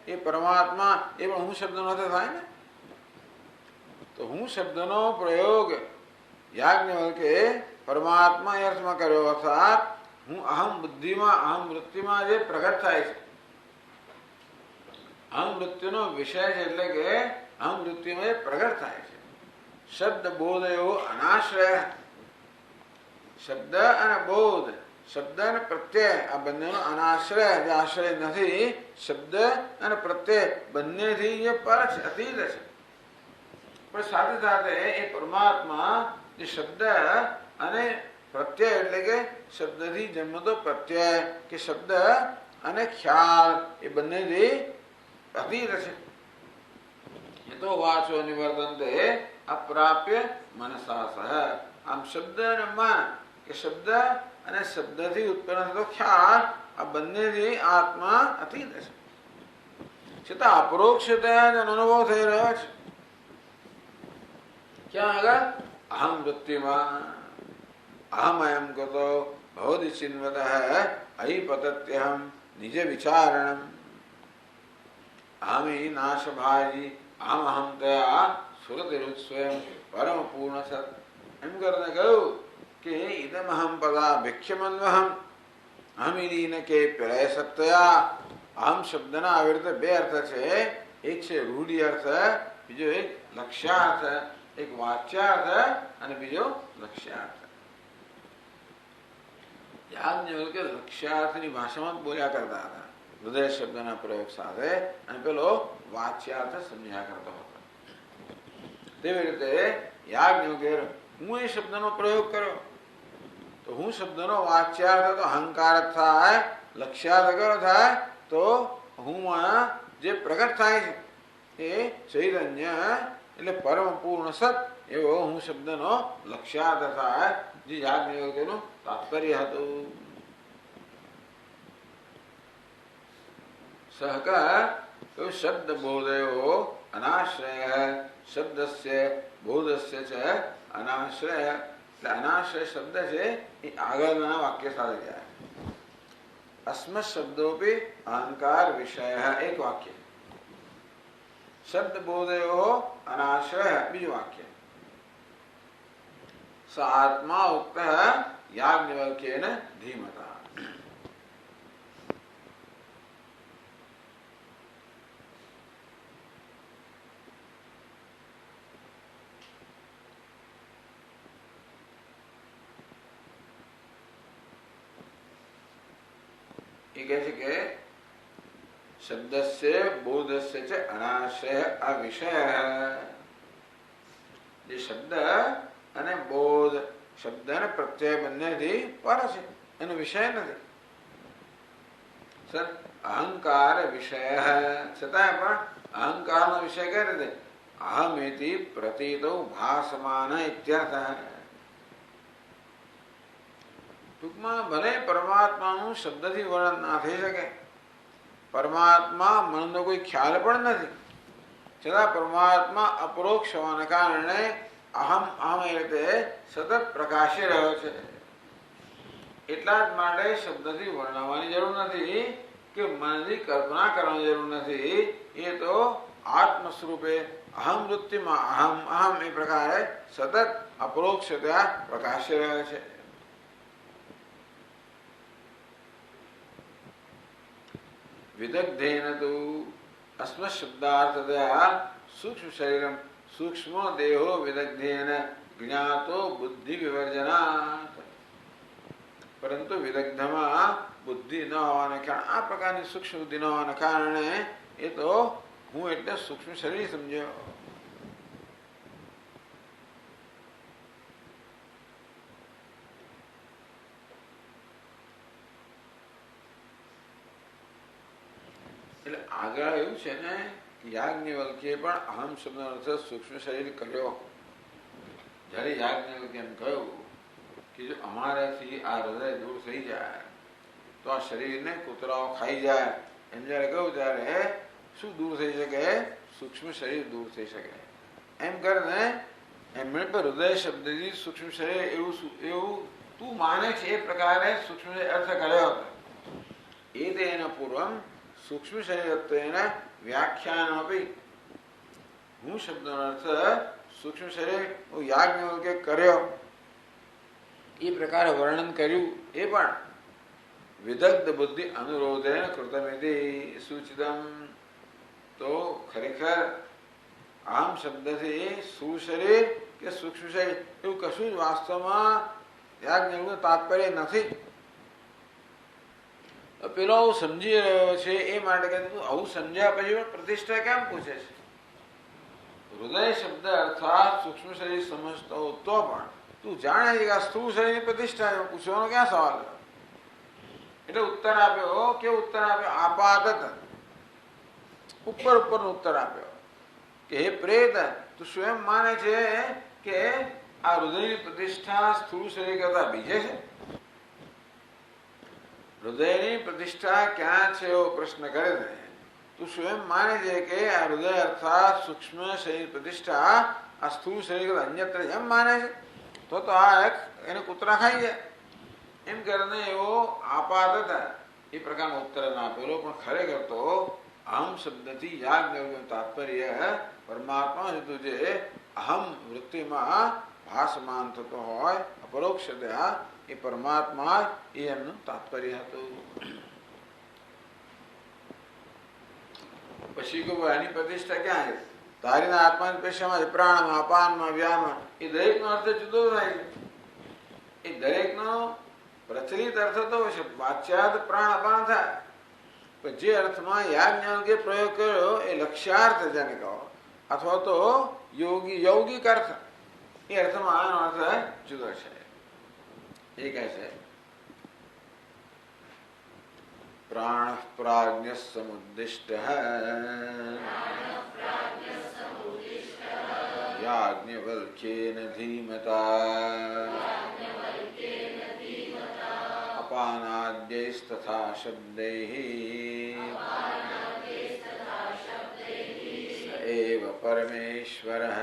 એ પરમાત્મા એ પણ હું શબ્દનો અર્થ થાય ને. તો હું શબ્દનો પ્રયોગ યાજ્ઞવલ્કે પરમાત્મા એ અર્થમાં કર્યો. અર્થાત હું અહમ બુદ્ધિમાં અહમ વૃત્તિમાં જે પ્રગટ થાય છે, અહમ વૃત્તિનો વિષય છે એટલે કે અહમ વૃત્તિમાં એ પ્રગટ થાય છે. શબ્દ બોધ એવો અનાશ્રય. શબ્દ અને બોધ, શબ્દ અને પ્રત્યય આ બંનેનો અનાશ્રય, જે આશ્રય નથી. શબ્દ અને પ્રત્યય બંનેથી જે પર છે, અતીત છે. પણ સાથે સાથે એ પરમાત્મા જે શબ્દ અને પ્રત્યય એટલે કે શબ્દથી જન્મતો પ્રત્યય કે શબ્દ અને ખ્યાલ એ બંનેથી અતીત છે. એ તો વાચો નિવર્તન્તે અપ્રાપ્ય મનસા સહ. આમ શબ્દ અને મન કે શબ્દ અને શબ્દથી ઉત્પન્ન થતો ખ્યાલ આ બંનેથી આત્મા અતીત છે. છતાં અપરોક્ષતા જ અનુભવ થઈ રહ્યો છે. ક્યાં આગળ? અહમ વૃત્તિમાં. અહમ અયમ કતો ભવતિ ચિન્વતઃ અહિપતત્યહમ નિજ વિચારણમ અહમી નાશભાજી અહમ અહમ તયા સુરતિરુત સ્વયં પરમ પૂર્ણ સત. એમ કરીને કહ્યું કે ઇદમ અહમ પદા ભિક્ષમન્વહમ અહમિલીન કે પ્રલય સત્તયા. અહમ શબ્દના આવી રીતે બે અર્થ છે. એક છે રૂઢિ અર્થ, બીજો એક લક્ષ્યાર્થ. એક વાચ્યાર્થ અને બીજો લક્ષ્યાર્થ. યાજ્ઞવલ્કે લક્ષ્યાર્થની ભાષામાં બોલ્યા કરતા હતા હૃદય શબ્દના પ્રયોગ સાથે, અને પેલો વાચ્યાર્થ સમજ્યા કરતો હતો. તેવી રીતે યાજ્ઞવલ્કે હું એ શબ્દનો પ્રયોગ કર્યો તો હું શબ્દનો વાચ્યાર્થ તો અહંકાર જ થાય, લક્ષ્યાર્થ કયો થાય તો હુંમાં જે પ્રગટ થાય છે એ ચૈતન્ય એટલે પરમ પૂર્ણ સત એવો હું શબ્દનો લક્ષ્યાર્થ થાય, જે યાજ્ઞવલ્ક્યનું તાત્પર્ય હતું. સહક શબ્દ બોધયો અનાશ્રય શબ્દસ્ય બોધસ્ય ચ અનાશ્રય. એટલે અનાશ્રય શબ્દ છે એ આગળના વાક્ય સાથે જાય. અસ્મત શબ્દોપી અહંકાર વિષય એક વાક્ય, શબ્દ બોધયો અનાશ્રય બીજું વાક્ય. સ આત્મા ઉક્ત યાજ્ઞવલ્ક્યેન ધીમતા. એ કહે છે કે શબ્દસ્ય બોધસ્ય ચ અનાશ્રય અવિષય. જે શબ્દ અને બોધ, શબ્દ અને પ્રત્યય બંનેથી પર છે, એનો વિષય નથી. અહંકાર વિષય છતાં પણ અહંકારનો વિષય કઈ રીતે? અહમેતિ પ્રતીતો ભાસમાન ઇત્યર્થ. ટૂંકમાં ભલે પરમાત્માનું શબ્દથી વર્ણન ના થઈ શકે, પરમાત્મા મનનો કોઈ ખ્યાલ પણ નથી, છતાં પરમાત્મા અપરોક્ષ હોવાના કારણે અહમ અહમ એ રીતે સતત પ્રકાશી રહ્યો છે. એટલા જ માટે શબ્દથી વર્ણવવાની જરૂર નથી કે મનની કલ્પના કરવાની જરૂર નથી. એ તો આત્મ સ્વરૂપે અહમ વૃત્તિમાં અહમ અહમ એ પ્રકારે સતત અપરોક્ષ ત્યાં પ્રકાશી રહ્યો છે. વિદગ્ધેન તો અસ્મત શબ્દાર્થતયા સૂક્ષ્મ શરીરમ સૂક્ષ્મ દેહો વિદગ્ધેન જ્ઞાતો બુદ્ધિ વિવર્જનાત. પરંતુ વિદગ્ધમાં બુદ્ધિ ન હોવાને કારણે, આ પ્રકારની સૂક્ષ્મ બુદ્ધિ ન હોવાના કારણે એ તો હું એટલે સૂક્ષ્મ શરીર સમજ્યો. એટલે આગળ એવું છે ને કે યાજ્ઞવલ્ક્યે પણ અહમ શબ્દનો અર્થ સૂક્ષ્મ શરીર કર્યો. જ્યારે યાજ્ઞવલ્ક્યે એમ કહ્યું કે જો અમારાથી આ હૃદય દૂર થઈ જાય તો આ શરીરને કૂતરાઓ ખાઈ જાય, એમ જયારે કહ્યું ત્યારે શું દૂર થઈ શકે? સૂક્ષ્મ શરીર દૂર થઈ શકે. એમ કરીને એમણે પણ હૃદય શબ્દથી સૂક્ષ્મ શરીર એવું તું માને છે એ પ્રકારે સૂક્ષ્મ અર્થ કર્યો હતો. એ તેના પૂર્વમ સૂક્ષ્મ શરીર વ્યાખ્યાન આપી હું શબ્દનો અર્થ સૂક્ષ્મ શરીર યાજ્ઞવલ્ક્યે કર્યો એ પ્રકારે વર્ણન કર્યું. એ પણ વિદગ્ધ બુદ્ધિ અનુરોધેન કૃતમિતિ સૂચિતમ. તો ખરેખર આમ શબ્દથી સ્થૂળ શરીર કે સૂક્ષ્મ શરીર એવું કશું જ વાસ્તવમાં યાજ્ઞવલ્ક્યનું તાત્પર્ય નથી. પેલો આવું સમજી રહ્યો છે એ માટે કહે તું આવું સમજ્યા પછી પણ પ્રતિષ્ઠા કેમ પૂછે છે? હૃદય શબ્દ અર્થાત સૂક્ષ્મ શરીર સમજતો તો પણ તું જાણે છે કે આ સ્થૂળ શરીરની પ્રતિષ્ઠા પૂછવાનો ક્યાં સવાલ? એટલે ઉત્તર આપ્યો. કે ઉત્તર આપ્યો? આપાતત ઉપરનો ઉત્તર આપ્યો કે હે પ્રેત, તું સ્વયં માને છે કે આ હૃદયની પ્રતિષ્ઠા સ્થૂળ શરીર કરતા બીજે છે? હૃદયની પ્રતિષ્ઠા ક્યાં છે એવો પ્રશ્ન કરે છે. તું સ્વયં માને છે કે આ હૃદય અર્થાત સૂક્ષ્મ શરીર પ્રતિષ્ઠા આ સ્થૂળ શરીર અન્યત્ર એમ માને છે? તો આ એક એને કૂતરા ખાઈ જાય એમ કરીને એવો આપાત એ પ્રકારનો ઉત્તર ના આપેલો. પણ ખરેખર તો અહમ શબ્દથી યાજ્ઞવલ્ક્યનું તાત્પર્ય પરમાત્મા હેતુ જે અહમ વૃત્તિમાં ભાસમાન થતો હોય અપરોક્ષતયા એ પરમાત્મા એ એમનું તાત્પર્ય હતું. પછી કહું એની પ્રતિષ્ઠા ક્યાં છે? તારીના આત્માની પેશામાં, પ્રાણમાં, અપાનમાં, વ્યામાં એ દરેકનો અર્થ જુદો થાય છે. એ દરેકનો પ્રચલિત અર્થ તો વાચ્યાર્થ પ્રાણ અપાન થાય, પણ જે અર્થમાં યાજ્ઞવલ્ક્યે પ્રયોગ કર્યો એ લક્ષ્યાર્થ જેને કહો અથવા તો યૌગિક અર્થ, એ અર્થમાં આનો અર્થ જુદો છે. ये कैसे? प्राण प्राज्ञ समुद्दिष्ट है याज्ञवल्क्येन धीमता अपानाद्यैस्तथा शब्दैः स एव परमेश्वरः।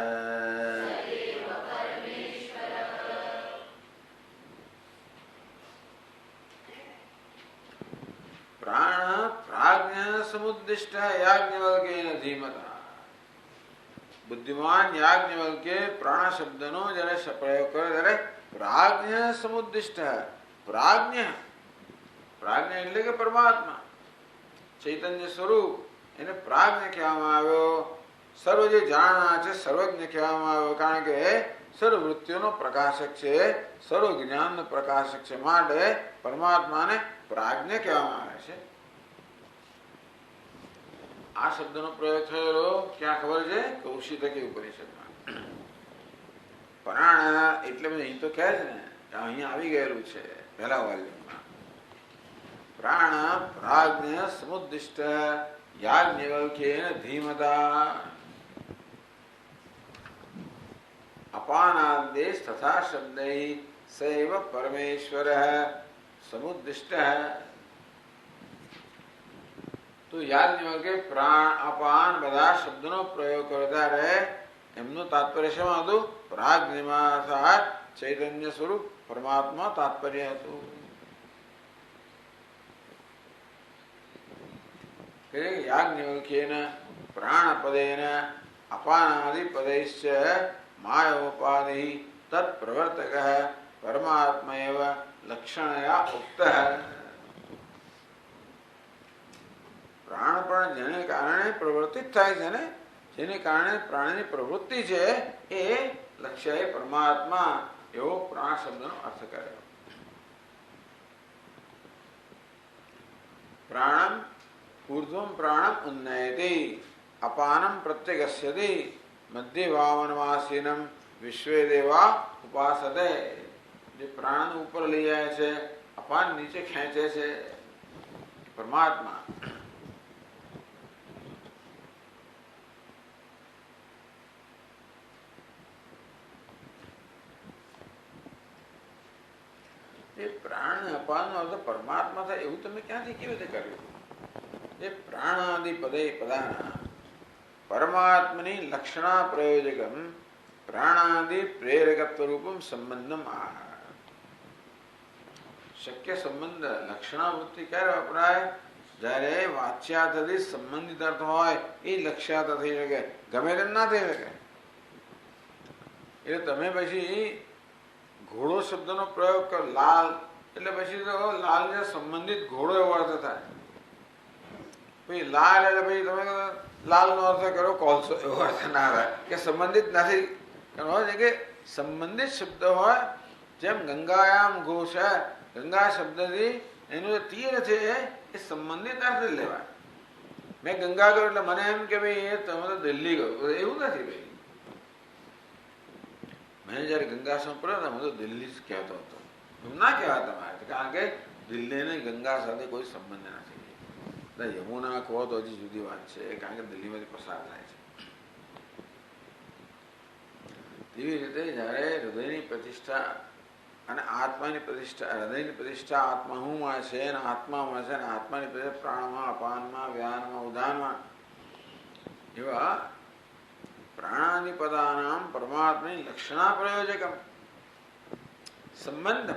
प्राण प्राज्ञ समुद्दिष्ट याज्ञवल्क्येन धीमता। बुद्धिमान याज्ञवल्क्य प्राण शब्दनो जरे प्रयोग करे जरे प्राज्ञ समुद्दिष्ट है। प्राज्ञ प्राज्ञ એટલે કે પરમાત્મા ચૈતન્ય સ્વરૂપ એને પ્રાજ્ઞ કહેવામાં આવ્યો। સર્વ જે જાણનાર છે સર્વજ્ઞ કહેવામાં આવ્યો, કારણ કે સર્વ વૃત્તિઓનો પ્રકાશક છે, સર્વ જ્ઞાનનો પ્રકાશક છે, માટે પરમાત્માને પ્રાજ્ઞ કહેવામાં આવે છે। આ શબ્દનો પ્રયોગ થયેલો ક્યાં ખબર છે? કૌશિતકી ઉપનિષદમાં। પ્રાણ એટલે અહીં તો કહે છે ને, અહીંયા આવી ગયેલું છે પહેલા વોલ્યુમમાં। प्राण प्राज्ञ समुद्दिष्ट याज्ञवल्क्येन धीमता अपानादेश तथा शब्दैः सैव परमेश्वरः समुद्दिष्टः। तो याज्ञवल्क्य प्राण अपान બધા શબ્દનો પ્રયોગ કરતા રહે, એમનું તાત્પર્ય શેમાં હતું? પ્રાજ્ઞમાં, અર્થાત ચૈતન્ય સ્વરૂપ પરમાત્મા તાત્પર્ય હતું। याज्ञवल्क्येन प्राणपदेन अपानादिपदैश्च मायोपाधिः तत्प्रवर्तकः परमात्मा एव लक्षणया उक्तः। प्राण पण जेने कारणे प्रवर्तित थाय छे ने, जेने कारणे प्राणनी प्रवृत्ति छे ए लक्ष्य परमात्मा एवो प्राण शब्दनो अर्थ कर्यो। प्राणम ऊर्ध्वं प्राणम उन्नयति अपानम प्रत्यगस्यति मध्य वामनमासीनम विश्वे देवा उपासते। जो प्राण ऊपर ले जाए छे, अपान नीचे खेचे छे, परमात्मा। ये प्राण अपान अर्थ परमात्मा था एवं तमे क्यांथी केवी रीते कर्युं? ये प्राणादि पदे पदाना परमात्मनि लक्षणा प्रयोजकम प्राणादि प्रेरकत्व रूपम संबंधम आह। शक्य संबंध लक्षणा वृत्ति क्યારે वपराय? જ્યારે વાચ્યાર્થથી સંબંધિત અર્થ હોય એ લક્ષ્યાર્થ થઈ શકે, ગમે તેમ ના થઈ શકે। એટલે તમે પછી ઘોડો શબ્દનો પ્રયોગ કરો, લાલ એટલે પછી તો લાલ ને સંબંધિત ઘોડો એવો અર્થ થાય। लाल એટલે ભાઈ તમે લાલ નો અર્થ કરો કોલસો, એવો અર્થ ના આવે કે સંબંધિત નથી। કે સંબંધિત શબ્દ હોય, જેમ ગંગાયામ ઘોષ, ગંગા શબ્દથી એનું જે તીર છે એ સંબંધિત અર્થ લેવાય। મેં ગંગા કહ્યું એટલે મને એમ કે ભાઈ એ તમે તો દિલ્હી ગયો, એવું નથી ભાઈ। મેં જયારે ગંગાસમ પડ્યો ને, હું તો દિલ્હી જ કહેતો હતો, એવું ના કહેવાય તમારે, કારણ કે દિલ્હી ને ગંગા સાથે કોઈ સંબંધ નથી। यमुना કહો તો હજી જુદી વાત છે, કારણ કે દિલ્હીમાંથી પસાર થાય છે। તેવી રીતે જ્યારે હૃદયની પ્રતિષ્ઠા અને આત્માની પ્રતિષ્ઠા, હૃદયની પ્રતિષ્ઠા આત્મામાં છે અને આત્મામાં છે, અને આત્માની પ્રતિષ્ઠા પ્રાણમાં, અપાનમાં, વ્યાનમાં, ઉદાનમાં, એવા પ્રાણાદિપદાનામ પરમાત્માની લક્ષણા પ્રયોજકમ સંબંધ।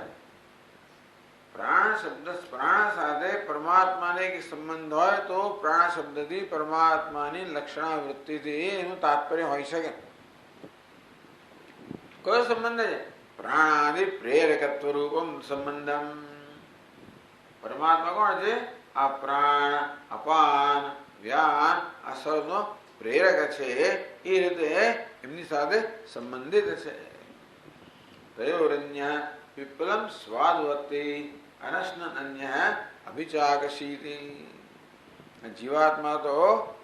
प्राण शब्द प्राण साथे परमात्मा ने के संबंध होय तो प्राण शब्द थी परमात्मा नी लक्षणा वृत्ति थी एनु तात्पर्य होई सके। कोई संबंध है? प्राणादि प्रेरकत्व रूपम संबंधम। परमात्मा कोण छे? आ प्राण, अपान, व्यान आ सर्वनो प्रेरक छे, ए रीते एमनी साथे संबंधित छे। तयोरन्य विप्लम स्वादवती अनशन अन्य अभिचाकशीति। जीवात्मा तो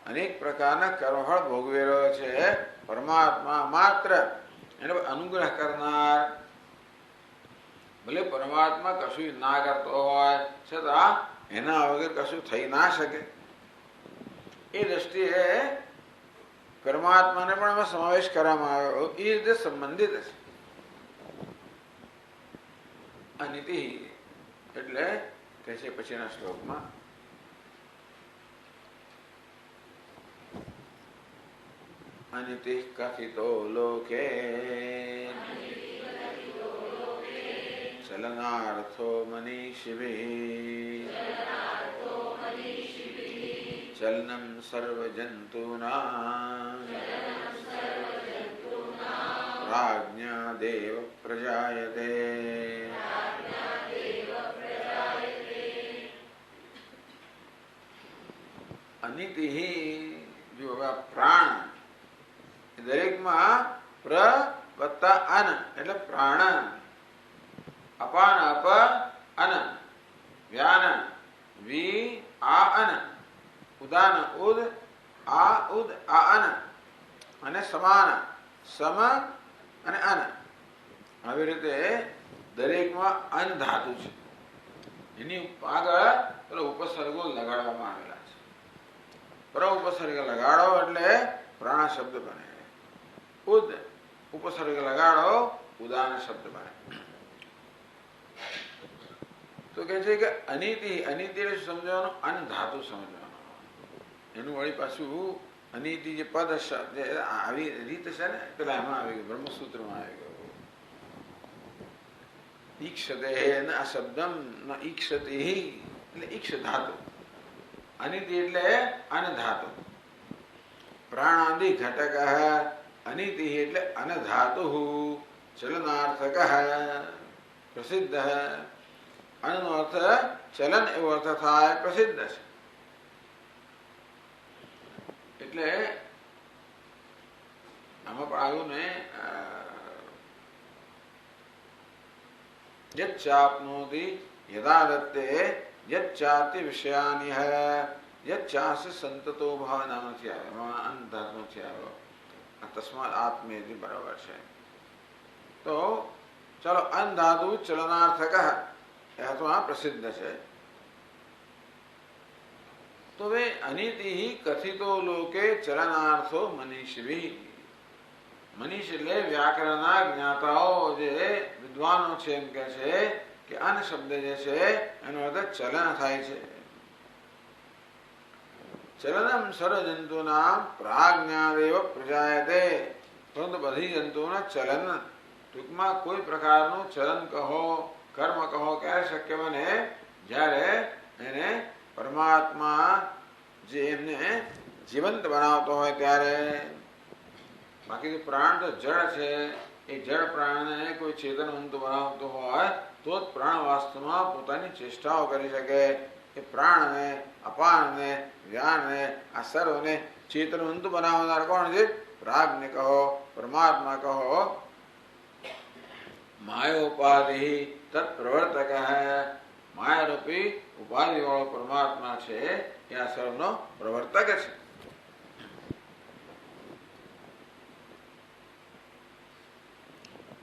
अनेक प्रकारना कर्मफल भोगवी रह्यो छे, परमात्मा मात्र एने अनुग्रह करनार ભલે પરમાત્મા કશું ના કરતો હોય છતાં એના વગર કશું થઈ ના શકે. એ દ્રષ્ટિએ પરમાત્માને પણ એમાં સમાવેશ કરવામાં આવ્યો. એ રીતે સંબંધિત છે. અનિતિ એટલે કે છે પછીના શ્લોકમાં અનિતિ કથિતો લોકે ચલનાર્થો મનીષિભિઃ ચલનમ સર્વજંતુનાં પ્રાજ્ઞા દેવ પ્રજાયતે. અનિતિ જો પ્રાણ દરેકમાં પ્ર વત્તા અન એટલે પ્રાણ. અપાન અપ અન વ્યાન વી આ અન ઉદાન ઉદ આ ઉદ આ અન અને સમાન સમ અને અન. આવી રીતે દરેકમાં અન ધાતુ છે. એની આગળ પેલો ઉપસર્ગો લગાડવામાં આવેલા છે. પર ઉપસર્ગ લગાડો એટલે પ્રાણ શબ્દ બને. ઉદ ઉપસર્ગ લગાડો ઉદાન શબ્દ બને. તો કે છે કે અનિતિ અનિતિ સમજવાનું અન ધાતુ સમજવાનું. એનું વળી પાછું અનિતિ જે પદ જે આવી રીત છે ને પેલા એમાં આવી ગયું બ્રહ્મસૂત્રમાં આવી ગયું. ઈક્ષતે ન શબ્દમ ન ઈક્ષતિ એટલે ઈક્ષ ધાતુ. અનિતિ એટલે અન ધાતુ. પ્રાણાદિ ઘટક અનિતિ એટલે અન ધાતુ ચલનાર્થક પ્રસિદ્ધ. અનનો અર્થ ચલન એવો અર્થ થાય પ્રસિદ્ધ છે. એટલે આમાં પણ આવ્યું ને યચ્ચાપ્નોતિ યદા દત્તે યચ્ચાતિ વિષયાનિહ યચ્ચાસ સંતતો ભાવ નામથી આવે. એમાં અંધાત્મથી આવ્યો. તસ્માત આત્મેથી બરાબર છે. તો ચાલો અંધાતુ ચલનાર્થક આ પ્રસિદ્ધ છે. તો વે અનિતિ કથિતો લોકે ચલનાર્થો મનીષિભિઃ. મનીષ એટલે વ્યાકરણના જ્ઞાતાઓ જે વિદ્વાનો છે એમ કે છે કે અન શબ્દ જે છે એનો અર્થ ચલન થાય છે. ચલનમ સર્વજંતુનાં પ્રાજ્ઞાદેવ પ્રજાયતે. પરંતુ બધી જંતુઓના ચલન ટૂંકમાં કોઈ પ્રકારનું ચલન કહો કર્મ કહો ક્યારે શક્ય બને જ્યારે એને પરમાત્મા જે એમને જીવંત બનાવતો હોય ત્યારે. બાકી પ્રાણ તો જળ છે. એ જળ પ્રાણને કોઈ ચેતનવંત બનાવતો હોય તો જ પ્રાણ વાસ્તવમાં પોતાની ચેષ્ટાઓ કરી શકે. એ પ્રાણને અપાનને વ્યાનને આ સર્વને ચેતનવંત બનાવનાર કોણ છે? પ્રાજ્ઞ કહો પરમાત્મા કહો માયોપાધિ તત્પ્રવર્તક. માયારૂપી ઉપાધિ વાળો પરમાત્મા છે એ આ સર્વનો પ્રવર્તક છે.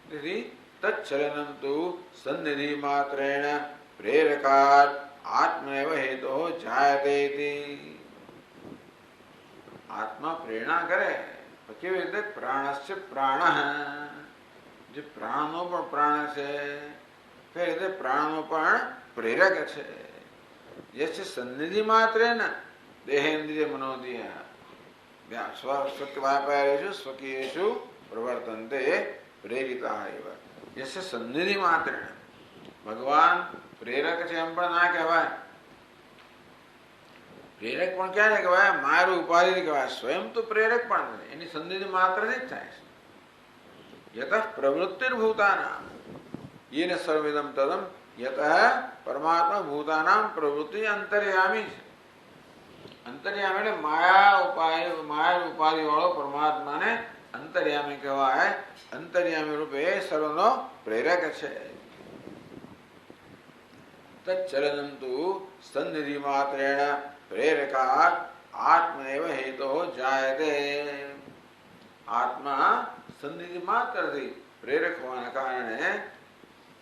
તેથી તચ્છલનમ તુ સન્નિધિ માત્રેણ પ્રેરકાત આત્મૈવ હેતો જાયતે ઇતિ. આત્મા પ્રેરણા કરે કેવી રીતે? પ્રાણસ્ય પ્રાણ. જે પ્રાણનો પણ પ્રાણ છે કઈ રીતે? પ્રાણનો પણ પ્રેરક છે. યસ્ય સન્નિધિ માત્રેણ દેહેન્દ્રિય મનોદિય સ્વવ્યાપારેષુ સ્વકીયેષુ પ્રવર્તન્તે પ્રેરિતા એવ. યસ્ય સન્નિધિ માત્રેણ. ભગવાન પ્રેરક છે એમ પણ ના કહેવાય. પ્રેરક પણ ક્યારે કહેવાય? મારું ઉપાધિ કહેવાય. સ્વયં તો પ્રેરક પણ નથી. એની સન્નિધિ માત્રથી જ થાય છે. યતઃ પ્રવૃત્તિર્ભૂતાનાં યેન સર્વમિદં તદં. યતઃ પરમાત્મા ભૂતાનાં પ્રવૃત્તિ અંતર્યામી છે. અંતર્યામી એટલે માયા ઉપાધિ વાળો પરમાત્માને અંતર્યામી કહેવાય. અંતર્યામી રૂપે સર્વનો પ્રેરક છે. તચ્ચલનમ તુ સન્નિધિ માત્રેણ પ્રેરકાત આત્મૈવ હેતો જાયતે. આત્મા સન્નિધિ માત્રથી પ્રેરક હોવાના કારણે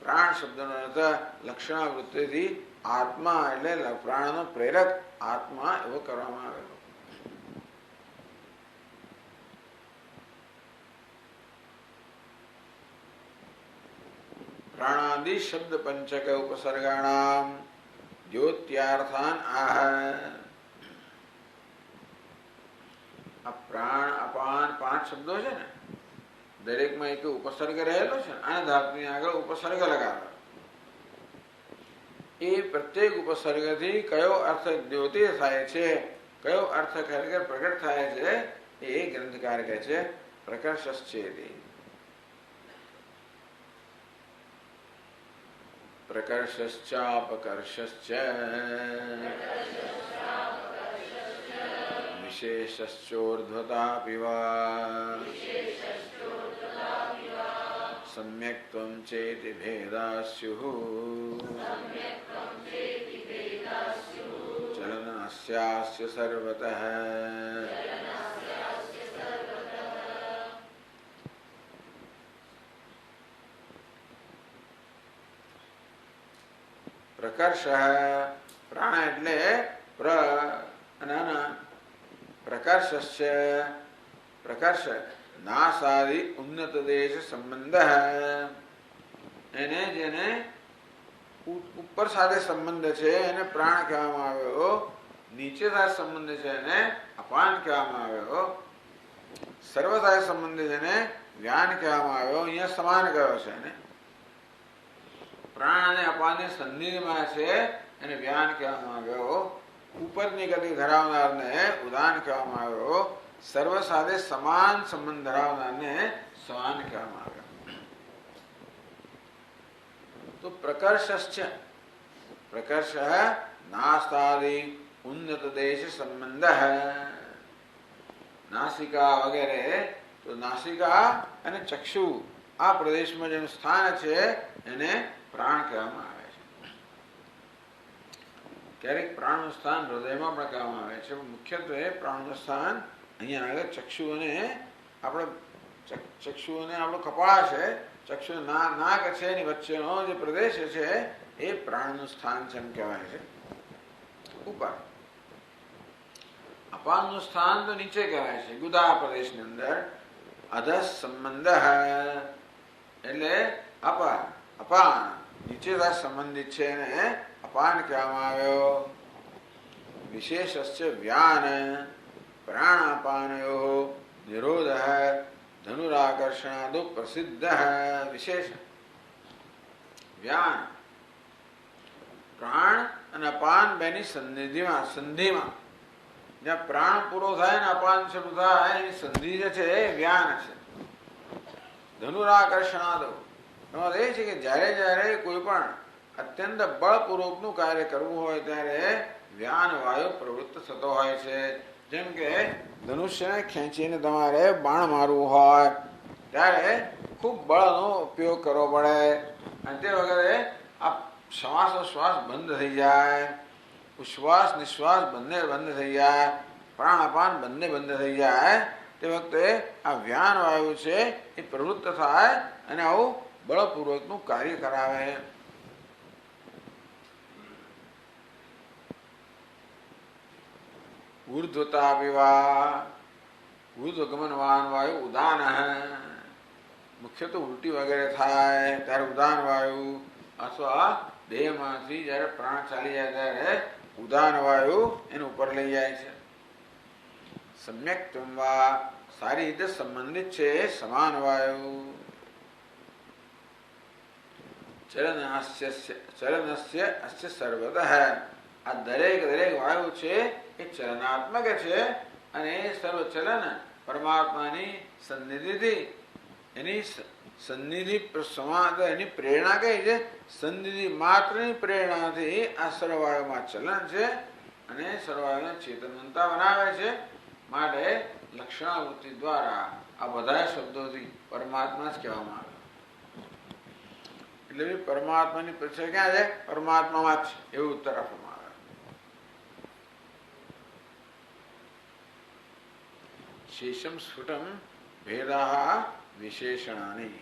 પ્રાણ શબ્દનો અર્થ લક્ષણાવૃત્તિથી આત્મા એટલે પ્રાણનો પ્રેરક આત્મા એવો કરવામાં આવેલો. પ્રાણાદિ શબ્દ પંચક ઉપસર્ગાણામ જ્યોત્યાર્થાન આહ. આ પ્રાણ અપાન 5 શબ્દો છે ને, દરેકમાં એક ઉપસર્ગ રહેલો છે. આ ધાતુની આગળ ઉપસર્ગ લગાવે. એ પ્રત્યેક ઉપસર્ગથી કયો અર્થ દ્યોતિત થાય છે, કયો અર્થ ખરેખર પ્રગટ થાય છે, એ ગ્રંથકાર કહે છે પ્રકર્ષશ્ચેતિ. પ્રકર્ષશ્ચાપકર્ષશ્ચ વિશેષશ્ચોર્ધ્વતાપિ વા સમ્યક ત્વં ચેતિ ભેદા સ્યુઃ ચલનસ્યાસ્ય સર્વતઃ. પ્રકર્ષ પ્રાણ એટલે પ્ર અને પ્રકર્ષ પ્રકર્ષ નાસાદિ ઉન્નત દેશ સંબંધ. એને જેને ઉપર સાથે સંબંધ છે એને પ્રાણ કહેવામાં આવ્યો. નીચે સાથે સંબંધ છે એને અપાન કહેવામાં આવ્યો. સર્વ સાથે સંબંધ છે એને વ્યાન કહેવામાં આવ્યો. અહીંયા સમાન કયો છે એને. પ્રાણ અને અપાનની સંધિમાં છે એને વ્યાન કહેવામાં આવ્યો. ઉપરની ગતિ ધરાવનારને ઉદાન કહેવામાં આવ્યો. સર્વ સાથે સમાન સંબંધ ધરાવનારને સમાન કહેવામાં આવ્યો. તો પ્રકર્ષ પ્રકર્ષ નાસ્તાદિ ઉન્નત દેશ સંબંધ. નાસિકા વગેરે. તો નાસિકા અને ચક્ષુ આ પ્રદેશમાં જેનું સ્થાન છે એને પ્રાણ કહેવામાં આવે છે. ક્યારેક પ્રાણનું સ્થાન હૃદયમાં પણ કહેવામાં આવે છે. મુખ્યત્વે પ્રાણનું સ્થાન અહીંયા આગળ ચક્ષુ અને આપણો કપાળ છે, ચક્ષુ નાક છે, એની વચ્ચેનો જે પ્રદેશ છે એ પ્રાણનું સ્થાન છે એમ કહેવાય છે. ઉપર અપાનનું સ્થાન તો નીચે કહેવાય છે, ગુદા પ્રદેશની અંદર. અધઃ સંબંધ એટલે અપાન નીચે સંબંધિત છે એને અપાન કહેવામાં આવ્યો. વિશેષ વ્યાન પ્રાણાપાનયો નિરોધ ધનુરાકર્ષણાદો પ્રસિદ્ધ. વિશેષ વ્યાન પ્રાણ અને અપાન બેની સંધિમાં જ્યાં પ્રાણ પૂરો થાય ને અપાન શરૂ થાય એની સંધિ જે છે એ વ્યાન છે. ધનુરાકર્ષણાદો એમાં એ છે કે જ્યારે જ્યારે કોઈ પણ અત્યંત બળપૂર્વકનું કાર્ય કરવું હોય ત્યારે વ્યાન વાયુ પ્રવૃત્ત થતો હોય છે. જેમ કે ધનુષ્યને ખેંચીને તમારે બાણ મારવું હોય ત્યારે ખૂબ બળનો ઉપયોગ કરવો પડે. અને તે વગરે આ શ્વાસોશ્વાસ બંધ થઈ જાય, ઉશ્વાસ નિશ્વાસ બંને બંધ થઈ જાય, પ્રાણાપાન બંને બંધ થઈ જાય. તે વખતે આ વ્યાન વાયુ છે એ પ્રવૃત્ત થાય અને આવું બળપૂર્વકનું કાર્ય કરાવે. ઉર્ધ્વતા વિવા ઉર્ધ્વગમનવાન વાયુ ઉદાન. મુખ્ય તો ઉલટી વગેરે થાય ત્યારે ઉદાન વાયુ અથવા દેહમાંથી જ્યારે પ્રાણ ચાલી જાય ત્યારે ઉદાન વાયુ એને ઉપર લઈ જાય છે. સમ્યક વા સારી રીતે સંબંધિત છે સમાન વાયુ. ચલનસ્ય અસ્ય સર્વતઃ. આ દરેક વાયુ છે એ ચલનાત્મક છે અને એ સર્વ ચલન પરમાત્માની સન્નિધિથી એની સન્નિધિ સમાદ એની પ્રેરણા કઈ છે. સન્નિધિ માત્રની પ્રેરણાથી આ સર્વવાયુમાં ચલન છે અને સર્વવાયુને ચેતનવંતા બનાવે છે. માટે લક્ષણાવૃત્તિ દ્વારા આ બધા શબ્દોથી પરમાત્મા જ કહેવામાં આવે. એટલે પરમાત્માની પરીક્ષા ક્યાં છે? પરમાત્મામાં જ એવું ઉત્તર આપવામાં આવે. શેષમ સ્ફુટમ ભેદા વિશેષણાની.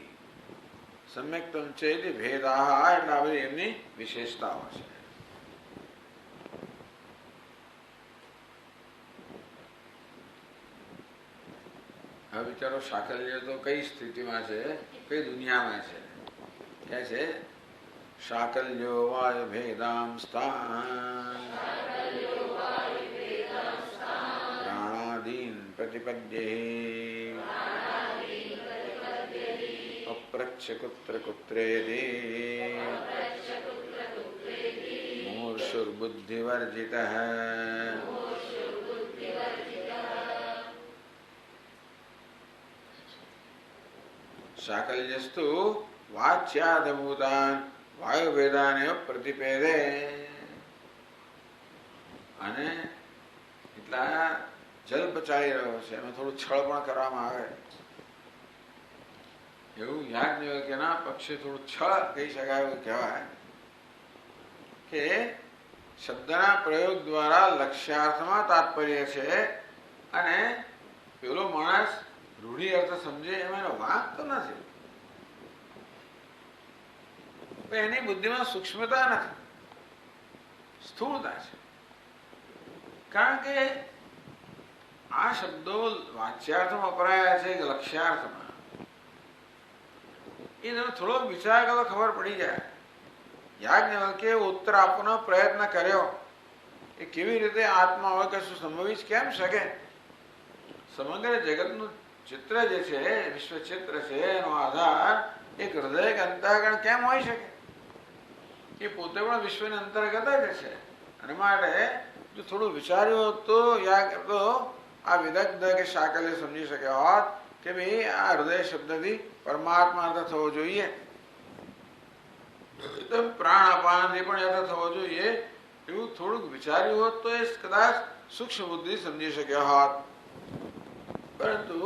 સમ્યક્તમ ચેતિ ભેદાહ એટલે આ બધી એમની વિશેષતાઓ છે. હવે વિચારો સાકલ્ય તો કઈ સ્થિતિમાં છે, કઈ દુનિયામાં છે. કે છે સાકલ્યો વાય ભેદામ સ્થાન પ્રાણાદીન પ્રતિપદ્યે અપ્રચ્છ કુત્ર કુત્રેતિ મૂર્ષુર્બુદ્ધિવર્જિતઃ. સાકલ્યસ્તુ વાચ્યાદભૂતાન વાયુવેદાને પ્રતિપેદે. અને એટલા જલ્પ ચાલી રહ્યો છે, એમાં થોડું છળ પણ કરવામાં આવે એવું યાજ્ઞવલ્ક્યના પક્ષે થોડું છળ કહી શકાય એવું કહેવાય કે શબ્દના પ્રયોગ દ્વારા લક્ષ્યાર્થમાં તાત્પર્ય છે અને પેલો માણસ રૂઢિ અર્થ સમજે એમાં એનો વાંક તો નથી. એની બુદ્ધિમાં સૂક્ષ્મતા નથી, સ્થૂળતા છે. કારણ કે આ શબ્દો વાચ્યાર્થમાં વપરાયા છે કે લક્ષ્યાર્થમાં, એ તમે થોડોક વિચાર કરો ખબર પડી જાય. યાજ્ઞવલ્ક્યે ઉત્તર આપવાનો પ્રયત્ન કર્યો એ કેવી રીતે આત્મા હોય કશું સંભવી કેમ શકે. સમગ્ર જગતનું ચિત્ર જે છે, વિશ્વ ચિત્ર છે, એનો આધાર એક હૃદય કે અંતઃકરણ કેમ હોઈ શકે? એ પોતે પણ વિશ્વની અંતર્ગત જ છે. અને માટે જો થોડું વિચાર્યું હોત તો આ વિદગ્ધ કે સાકલ્ય સમજી શક્યા હોત કે ભાઈ આ હૃદય શબ્દથી પરમાત્મા અર્થ થવો જોઈએ, પ્રાણ અપાનથી પણ અર્થ થવો જોઈએ. એવું થોડુંક વિચાર્યું હોત તો એ કદાચ સૂક્ષ્મ બુદ્ધિ સમજી શક્યા હોત. પરંતુ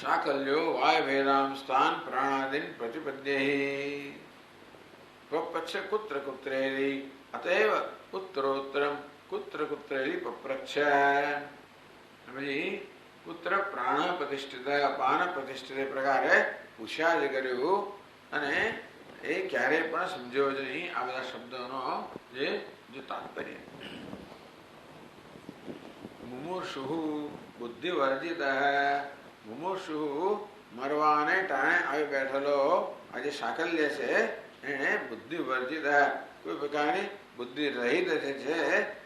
સાકલ્યો વાય ભેદામ સ્થાન પ્રાણાદિન પ્રતિપદ્યે પપ્રચ્છ કુત્ર કુત્રેતિ અતએવ ઉત્તરોત્તરમ કુત્ર કુત્રેતિ પપ્રચ્છ. પછી પુત્ર પ્રાણ પ્રતિષ્ઠિત અપાન પ્રતિષ્ઠિત પ્રકારે પૂછ્યા જ કર્યું અને એ ક્યારેય પણ સમજ્યો જ નહીં આ બધા શબ્દોનો જે તાત્પર્ય. મુમુર્ષુ બુદ્ધિવર્જિત. મુમુર્ષુ મરવાને ટાણે આવી બેઠેલો આ જે સાકલ્ય છે એને બુદ્ધિવર્જિત કોઈ પ્રકારની બુદ્ધિ રહિત છે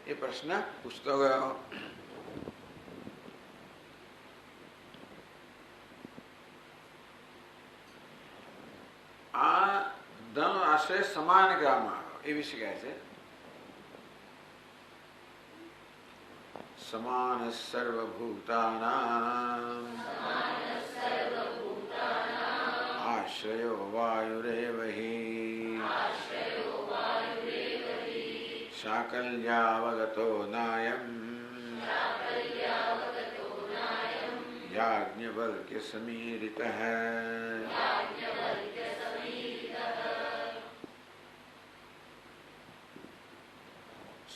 એ પ્રશ્ન પૂછતો ગયો. આ ધન આશ્રય સમાન કહેવામાં આવ્યો એ વિશે કહે છે. સમાન સર્વભૂતાનાં આશ્રયો વાયુરેવ હિ સાકલ્યાવગતો નાયમ યાજ્ઞવલ્ક્ય સમીરિતઃ.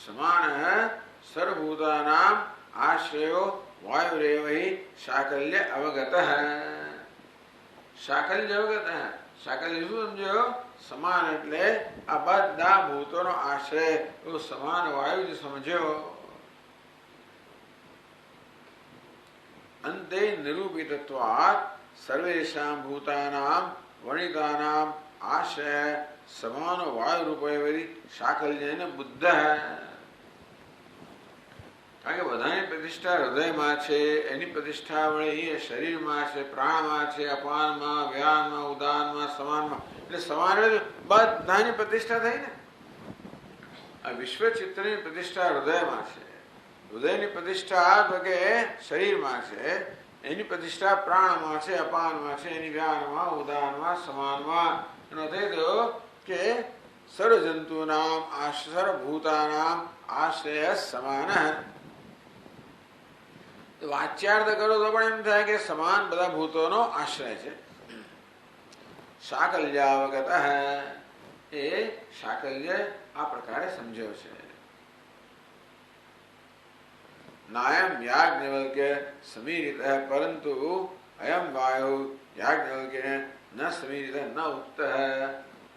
સમાન સર્વભૂતાનામ આશ્રયો વાયુરેવ હિ સાકલ્ય અવગત. સાકલ્ય અવગત. સાકલ્ય શું સમજ્યો? સમાન એટલે આ બધા ભૂતોનો આશ્રય એવો સમાન વાયુ જ સમજ્યો. અંતે નિરૂપિતત્વાત સર્વેષાં ભૂતાનામ વણિતાનામ આશ્રય સમાન વાયુ રૂપે સાકલ્યને બુદ્ધ. કારણ કે બધાની પ્રતિષ્ઠા હૃદયમાં છે, એની પ્રતિષ્ઠા વળી એ શરીરમાં છે, પ્રાણમાં છે, અપાનમાં, વ્યાનમાં, ઉદાનમાં, સમાનમાં. એટલે સમાન બધાની પ્રતિષ્ઠા થઈ ને. આ વિશ્વ ચિત્રની પ્રતિષ્ઠા હૃદયમાં છે, હૃદયની પ્રતિષ્ઠા તો કે શરીરમાં છે, એની પ્રતિષ્ઠા પ્રાણમાં છે, અપાનમાં છે, એની વ્યાનમાં, ઉદાનમાં, સમાનમાં. એનો થઈ ગયો કે સર્વજંતુનામ સર્વભૂતાનામ આશ્રય સમાન. વાચ્યાર્થ કરો તો પણ એમ થાય કે સમાન બધા ભૂતોનો આશ્રય છે. સાકલ્યાવગત એ સાકલ્ય આ પ્રકારે સમજ્યો છે. નાયમ યાજ્ઞવલ્ક્ય સમીરિત. પરંતુ अयम वायु याज्ञवल्क्य न समीरित न उक्तः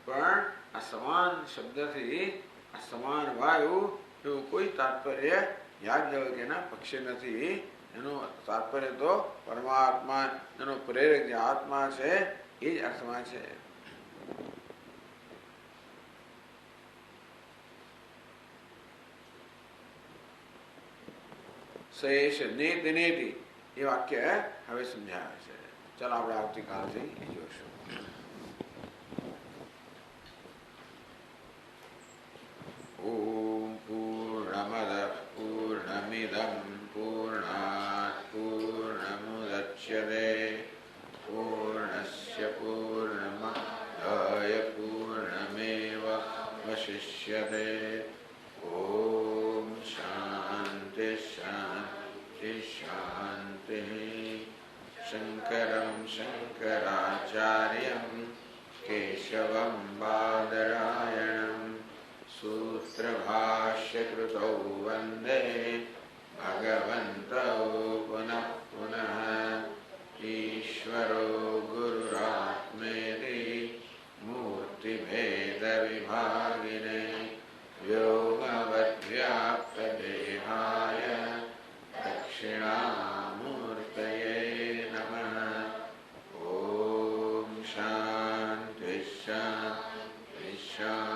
પણ અસમાન શબ્દથી અસમાન વાયુ એવું કોઈ તાત્પર્ય યાજ્ઞવલ્ક્યના પક્ષે નથી. એનું તાત્પર્ય તો પરમાત્મા એનો પ્રેરક જે આત્મા છે એ જ અર્થમાં છે. શેષ નેતિ નેતિ એ વાક્ય હવે સમજાવે છે. ચાલો આપણે આવતીકાલથી જોઈશું. ઓમ પૂર્ણમદઃ પૂર્ણમિદં પૂર્ણાત પૂર્ણમુદચ્યતે પૂર્ણસ્ય પૂર્ણમાદાય પૂર્ણમેવાવશિષ્યતે. ઓમ શાંતિ શાંતિ શાંતિ. શંકરં શંકરાચાર્યં કેશવં બાદરાયણં सूत्रभाष्यकृतौ वन्दे भगवन्तौ पुनः पुनः. ईश्वरो गुरुरात्मेति मूर्तिभेदविभागिने व्योमवद्व्याप्तदेहाय दक्षिणामूर्तये नमः. ॐ शान्ति शान्ति शान्ति.